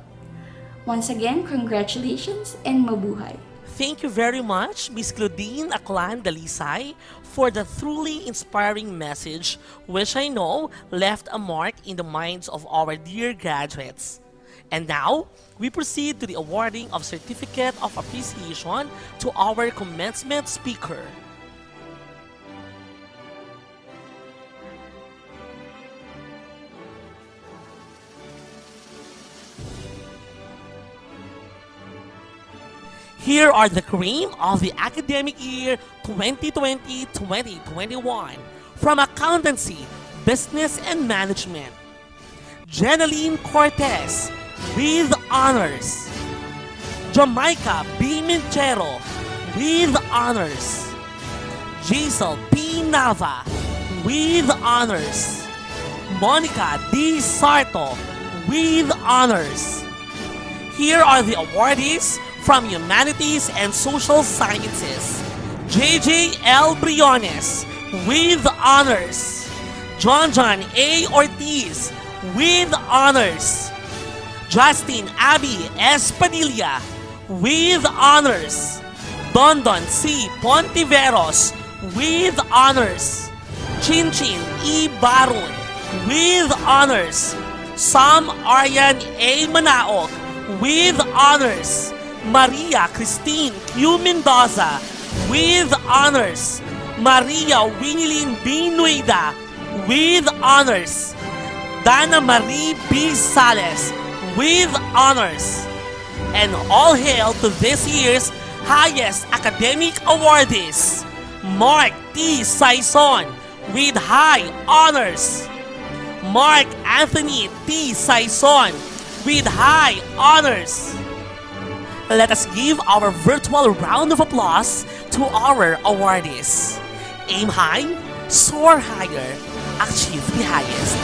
Once again, congratulations and mabuhay. Thank you very much, Miss Claudine Aklan Dalisay, for the truly inspiring message which I know left a mark in the minds of our dear graduates. And now, we proceed to the awarding of Certificate of Appreciation to our commencement speaker. Here are the cream of the academic year 2020-2021 from Accountancy, Business and Management. Jeneline Cortez with honors. Jamaica B. Minchero with honors. Giselle P. Nava with honors. Monica D. Sarto with honors. Here are the awardees from Humanities and Social Sciences. J.J. L. Briones with honors. John A. Ortiz with honors. Justin Abby S. Padilla with honors. Dondon C. Pontiveros with honors. Chinchin E. Barun with honors. Sam Aryan A. Manaok with honors. Maria Christine Q. Mendoza with honors. Maria Winilin B. Nueda with honors. Dana Marie B. Sales with honors. And all hail to this year's highest academic awardees, Mark T. Saison with high honors. Mark Anthony T. Saison with high honors. Let us give our virtual round of applause to our awardees. Aim high, soar higher, achieve the highest.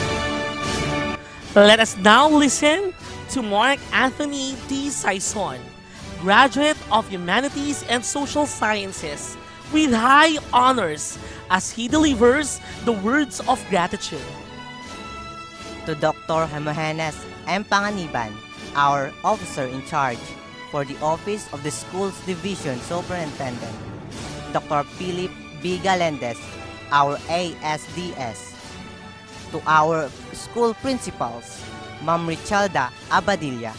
Let us now listen to Mark Anthony D. Saison, graduate of Humanities and Social Sciences with high honors as he delivers the words of gratitude. To Dr. Hemogenes M. Panganiban, our officer in charge for the Office of the Schools Division Superintendent. Dr. Philip B. Galendez, our ASDS. To our school principals, Ma'am Richelda Abadilla,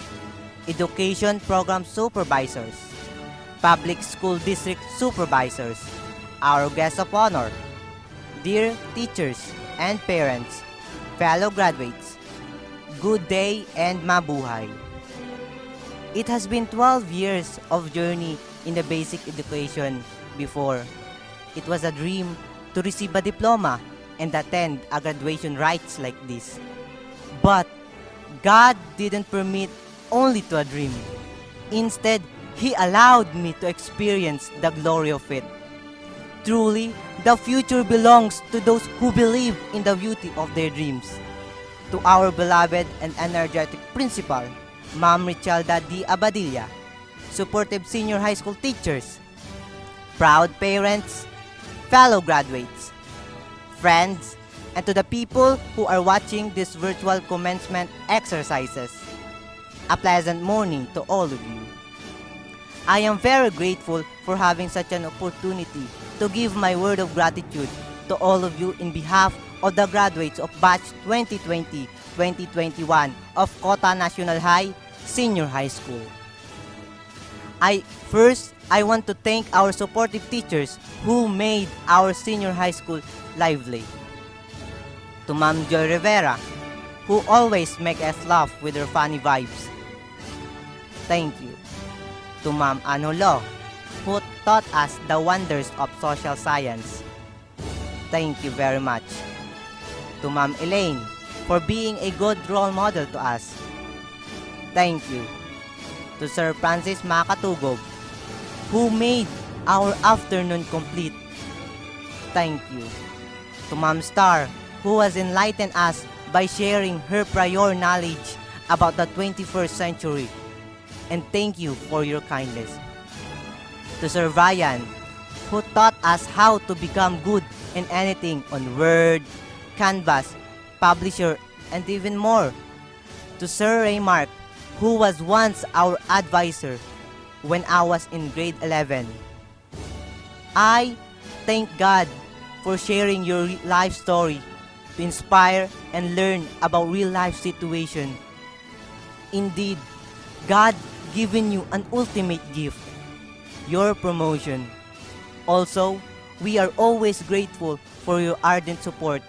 Education Program Supervisors, Public School District Supervisors, our guests of honor, dear teachers and parents, fellow graduates, good day and mabuhay. It has been 12 years of journey in the basic education before. It was a dream to receive a diploma and attend a graduation rites like this. But God didn't permit only to a dream. Instead, He allowed me to experience the glory of it. Truly, the future belongs to those who believe in the beauty of their dreams. To our beloved and energetic principal, Ma'am Richelda D. Abadilla, supportive senior high school teachers, proud parents, fellow graduates, friends, and to the people who are watching this virtual commencement exercises. A pleasant morning to all of you. I am very grateful for having such an opportunity to give my word of gratitude to all of you in behalf of the graduates of Batch 2020-2021 of Cotta National High Senior High School. I want to thank our supportive teachers who made our senior high school lively. To Ma'am Joy Rivera, who always make us laugh with her funny vibes. Thank you. To Ma'am Ano Lo, who taught us the wonders of social science. Thank you very much. To Ma'am Elaine, for being a good role model to us. Thank you. To Sir Francis Makatugog, who made our afternoon complete. Thank you. To Ma'am Star, who has enlightened us by sharing her prior knowledge about the 21st century. And thank you for your kindness. To Sir Ryan, who taught us how to become good in anything on Word, Canvas, Publisher, and even more. To Sir Raymark, who was once our advisor when I was in grade 11. I thank God for sharing your life story to inspire and learn about real life situation. Indeed, God given you an ultimate gift, your promotion. Also, we are always grateful for your ardent support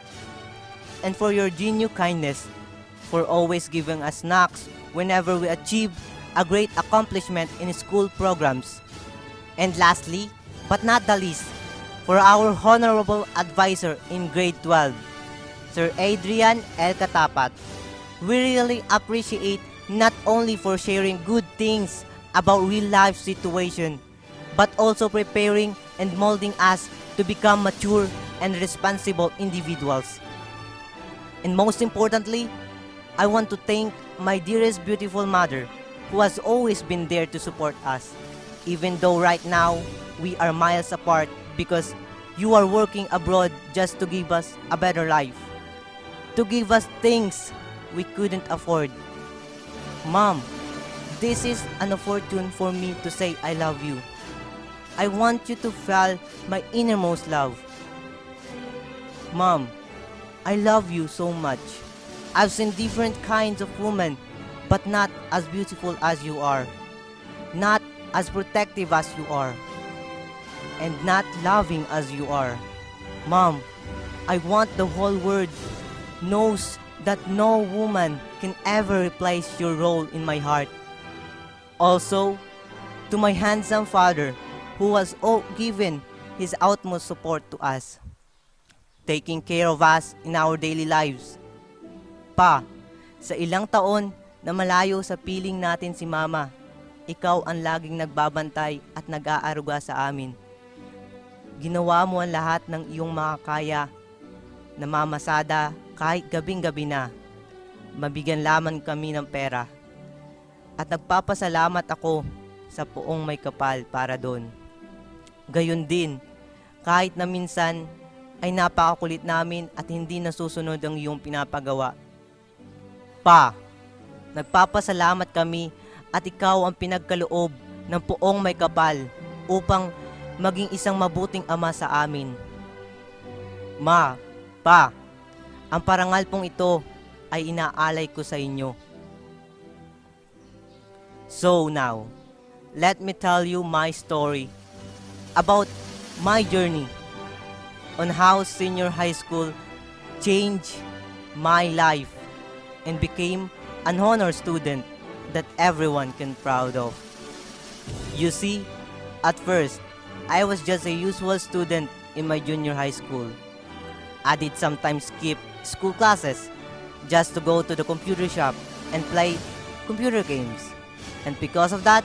and for your genuine kindness, for always giving us snacks whenever we achieve a great accomplishment in school programs. And lastly, but not the least, for our honorable advisor in grade 12, Sir Adrian L. Katapat. We really appreciate not only for sharing good things about real life situation, but also preparing and molding us to become mature and responsible individuals. And most importantly, I want to thank my dearest beautiful mother, who has always been there to support us, even though right now we are miles apart because you are working abroad just to give us a better life, to give us things we couldn't afford. Mom, this is an opportunity for me to say I love you. I want you to feel my innermost love. Mom, I love you so much. I've seen different kinds of women, but not as beautiful as you are, not as protective as you are, and not loving as you are. Mom, I want the whole world knows that no woman can ever replace your role in my heart. Also, to my handsome father, who has given his utmost support to us, taking care of us in our daily lives. Pa, sa ilang taon na malayo sa piling natin si Mama, ikaw ang laging nagbabantay at nag-aaruga sa amin. Ginawa mo ang lahat ng iyong makakaya, namamasada kahit gabing-gabi na. Mabigyan lamang kami ng pera. At nagpapasalamat ako sa Poong May Kapal para doon. Gayon din, kahit na minsan ay napakakulit namin at hindi nasusunod ang iyong pinapagawa. Pa, nagpapasalamat kami at ikaw ang pinagkaloob ng Poong May Kapal upang maging isang mabuting ama sa amin. Ma, Pa, ang parangal pong ito ay inaalay ko sa inyo. So now, let me tell you my story about my journey on how senior high school changed my life and became an honor student that everyone can proud of. You see, at first, I was just a usual student in my junior high school. I did sometimes skip school classes just to go to the computer shop and play computer games. And because of that,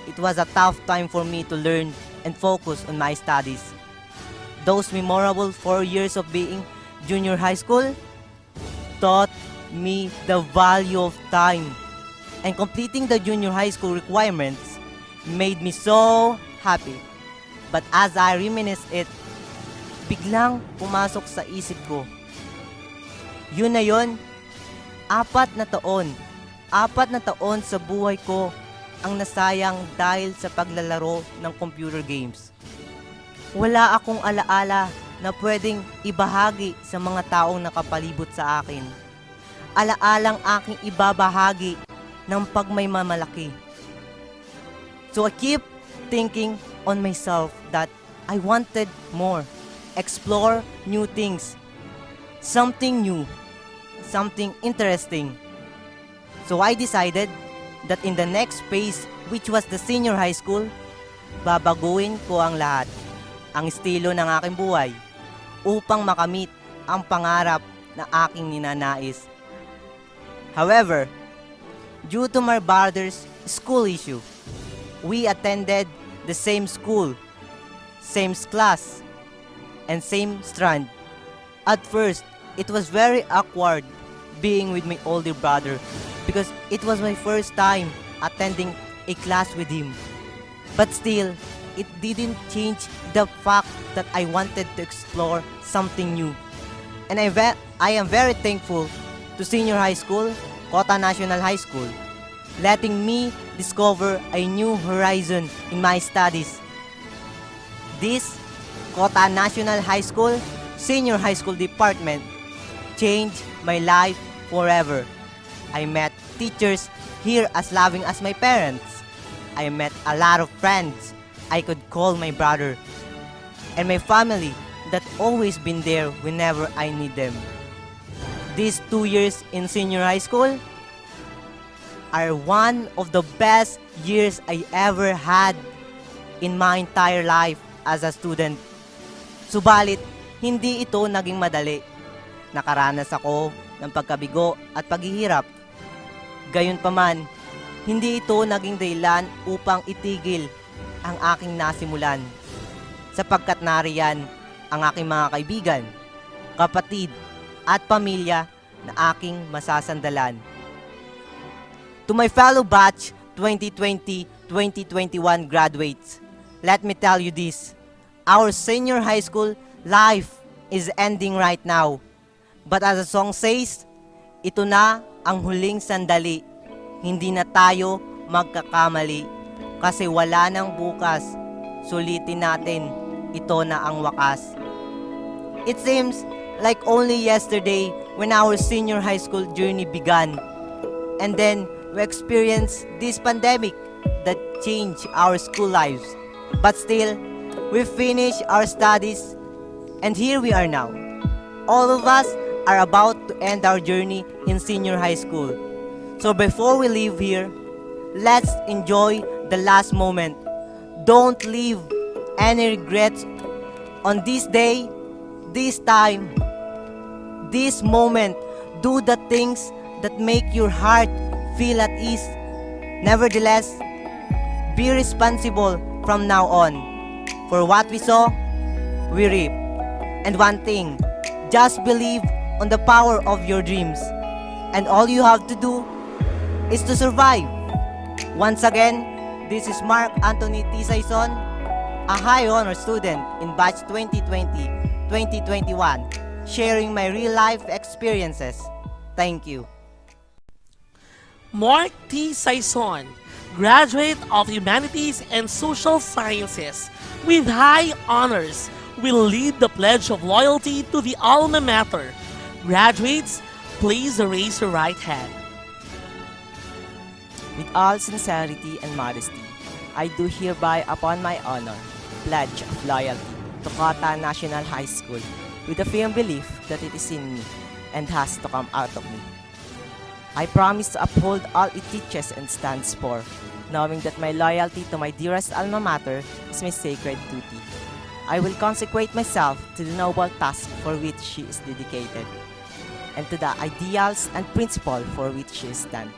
it was a tough time for me to learn and focus on my studies. Those memorable 4 years of being junior high school taught me the value of time, and completing the junior high school requirements made me so happy. But as I reminisced it, biglang pumasok sa isip ko. Yun na yun, 4 na taon sa buhay ko ang nasayang dahil sa paglalaro ng computer games. Wala akong alaala na pwedeng ibahagi sa mga taong nakapalibot sa akin. Alaalang aking ibabahagi ng pagmaymamalaki. So I keep thinking on myself that I wanted more, explore new things, something new, something interesting. So I decided that in the next phase, which was the senior high school, babaguhin ko ang lahat, ang estilo ng aking buhay, upang makamit ang pangarap na aking ninanais. However, due to my brother's school issue, we attended the same school, same class, and same strand. At first, it was very awkward being with my older brother because it was my first time attending a class with him. But still, it didn't change the fact that I wanted to explore something new. And I am very thankful to senior high school, Cotta National High School, letting me discover a new horizon in my studies. This Cotta National High School Senior High School Department changed my life forever. I met teachers here as loving as my parents. I met a lot of friends I could call my brother, and my family that always been there whenever I need them. These 2 years in senior high school are one of the best years I ever had in my entire life as a student. Subalit, hindi ito naging madali. Nakaranas ako ng pagkabigo at paghihirap. Gayunpaman, hindi ito naging dahilan upang itigil ang aking nasimulan, sapagkat nariyan ang aking mga kaibigan, kapatid at pamilya na aking masasandalan. To my fellow batch 2020-2021 graduates, let me tell you this: our senior high school life is ending right now. But as the song says, ito na ang huling sandali. Hindi na tayo magkakamali kasi wala nang bukas. Sulitin natin, ito na ang wakas. It seems like only yesterday when our senior high school journey began. And then we experienced this pandemic that changed our school lives. But still, we finished our studies and here we are now. All of us are about to end our journey in senior high school. So before we leave here, let's enjoy the last moment. Don't leave any regrets on this day, this time, this moment. Do the things that make your heart feel at ease. Nevertheless, Be responsible from now on. For what we sow, we reap. And one thing, just believe on the power of your dreams. And all you have to do is to survive. Once again, this is Mark Anthony Tisaison, a high honor student in batch 2020-2021, sharing my real life experiences. Thank you. Mark T. Saison, graduate of Humanities and Social Sciences with high honors, will lead the Pledge of Loyalty to the alma mater. Graduates, please raise your right hand. With all sincerity and modesty, I do hereby upon my honor pledge of loyalty to Cotta National High School with the firm belief that it is in me and has to come out of me. I promise to uphold all it teaches and stands for, knowing that my loyalty to my dearest alma mater is my sacred duty. I will consecrate myself to the noble task for which she is dedicated, and to the ideals and principle for which she stands.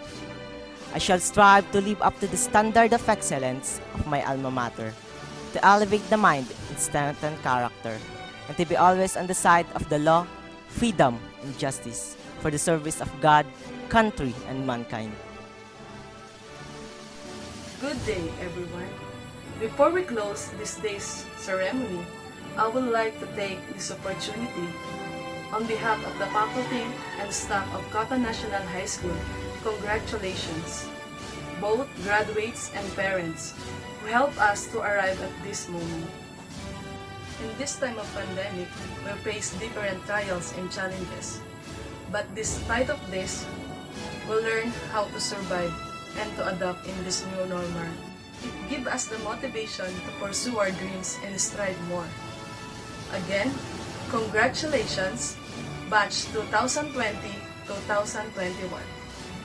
I shall strive to live up to the standard of excellence of my alma mater, to elevate the mind and strengthen character, and to be always on the side of the law, freedom, and justice for the service of God, country, and mankind. Good day, everyone. Before we close this day's ceremony, I would like to take this opportunity on behalf of the faculty and staff of Cotta National High School. Congratulations, both graduates and parents who helped us to arrive at this moment. In this time of pandemic, we face different trials and challenges. But despite of this, we'll learn how to survive and to adapt in this new normal. It gives us the motivation to pursue our dreams and strive more. Again, congratulations, Batch 2020-2021.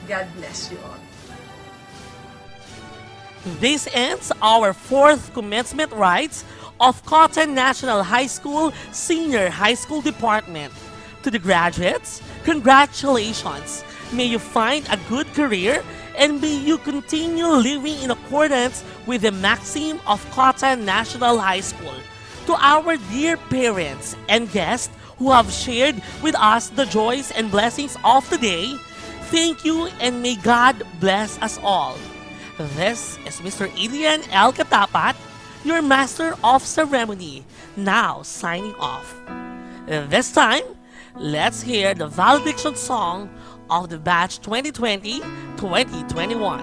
God bless you all. This ends our fourth commencement rites of Cotta National High School Senior High School Department. To the graduates, congratulations! May you find a good career and may you continue living in accordance with the maxim of Cotta National High School. To our dear parents and guests who have shared with us the joys and blessings of the day, thank you and may God bless us all. This is Mr. Ilian L. Katapat, your Master of Ceremony, now signing off. This time, let's hear the valediction song of the batch 2020-2021.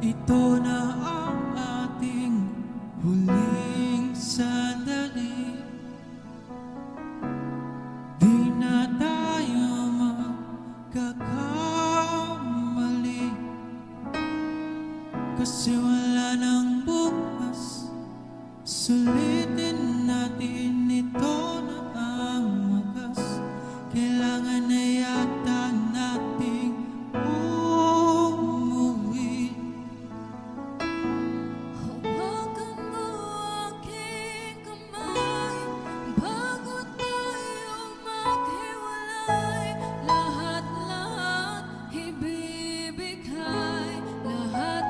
Ito na ang ating huling sandali. Di na tayo magkakamali, kasi wala nang bukas. Sulitin natin, ito na ang wakas. Kailangan na yata nating umuwi. Hawakan mo aking kamay bago tayo maghiwalay. Lahat-lahat ibibigay, lahat-lahat.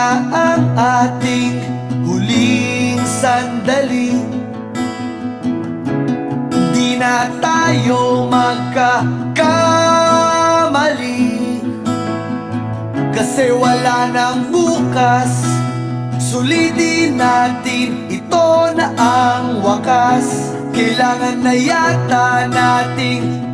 na ang ating huling sandali. Di na tayo magkakamali, kasi wala nang bukas. Sulitin natin, ito na ang wakas. Kailangan na yata nating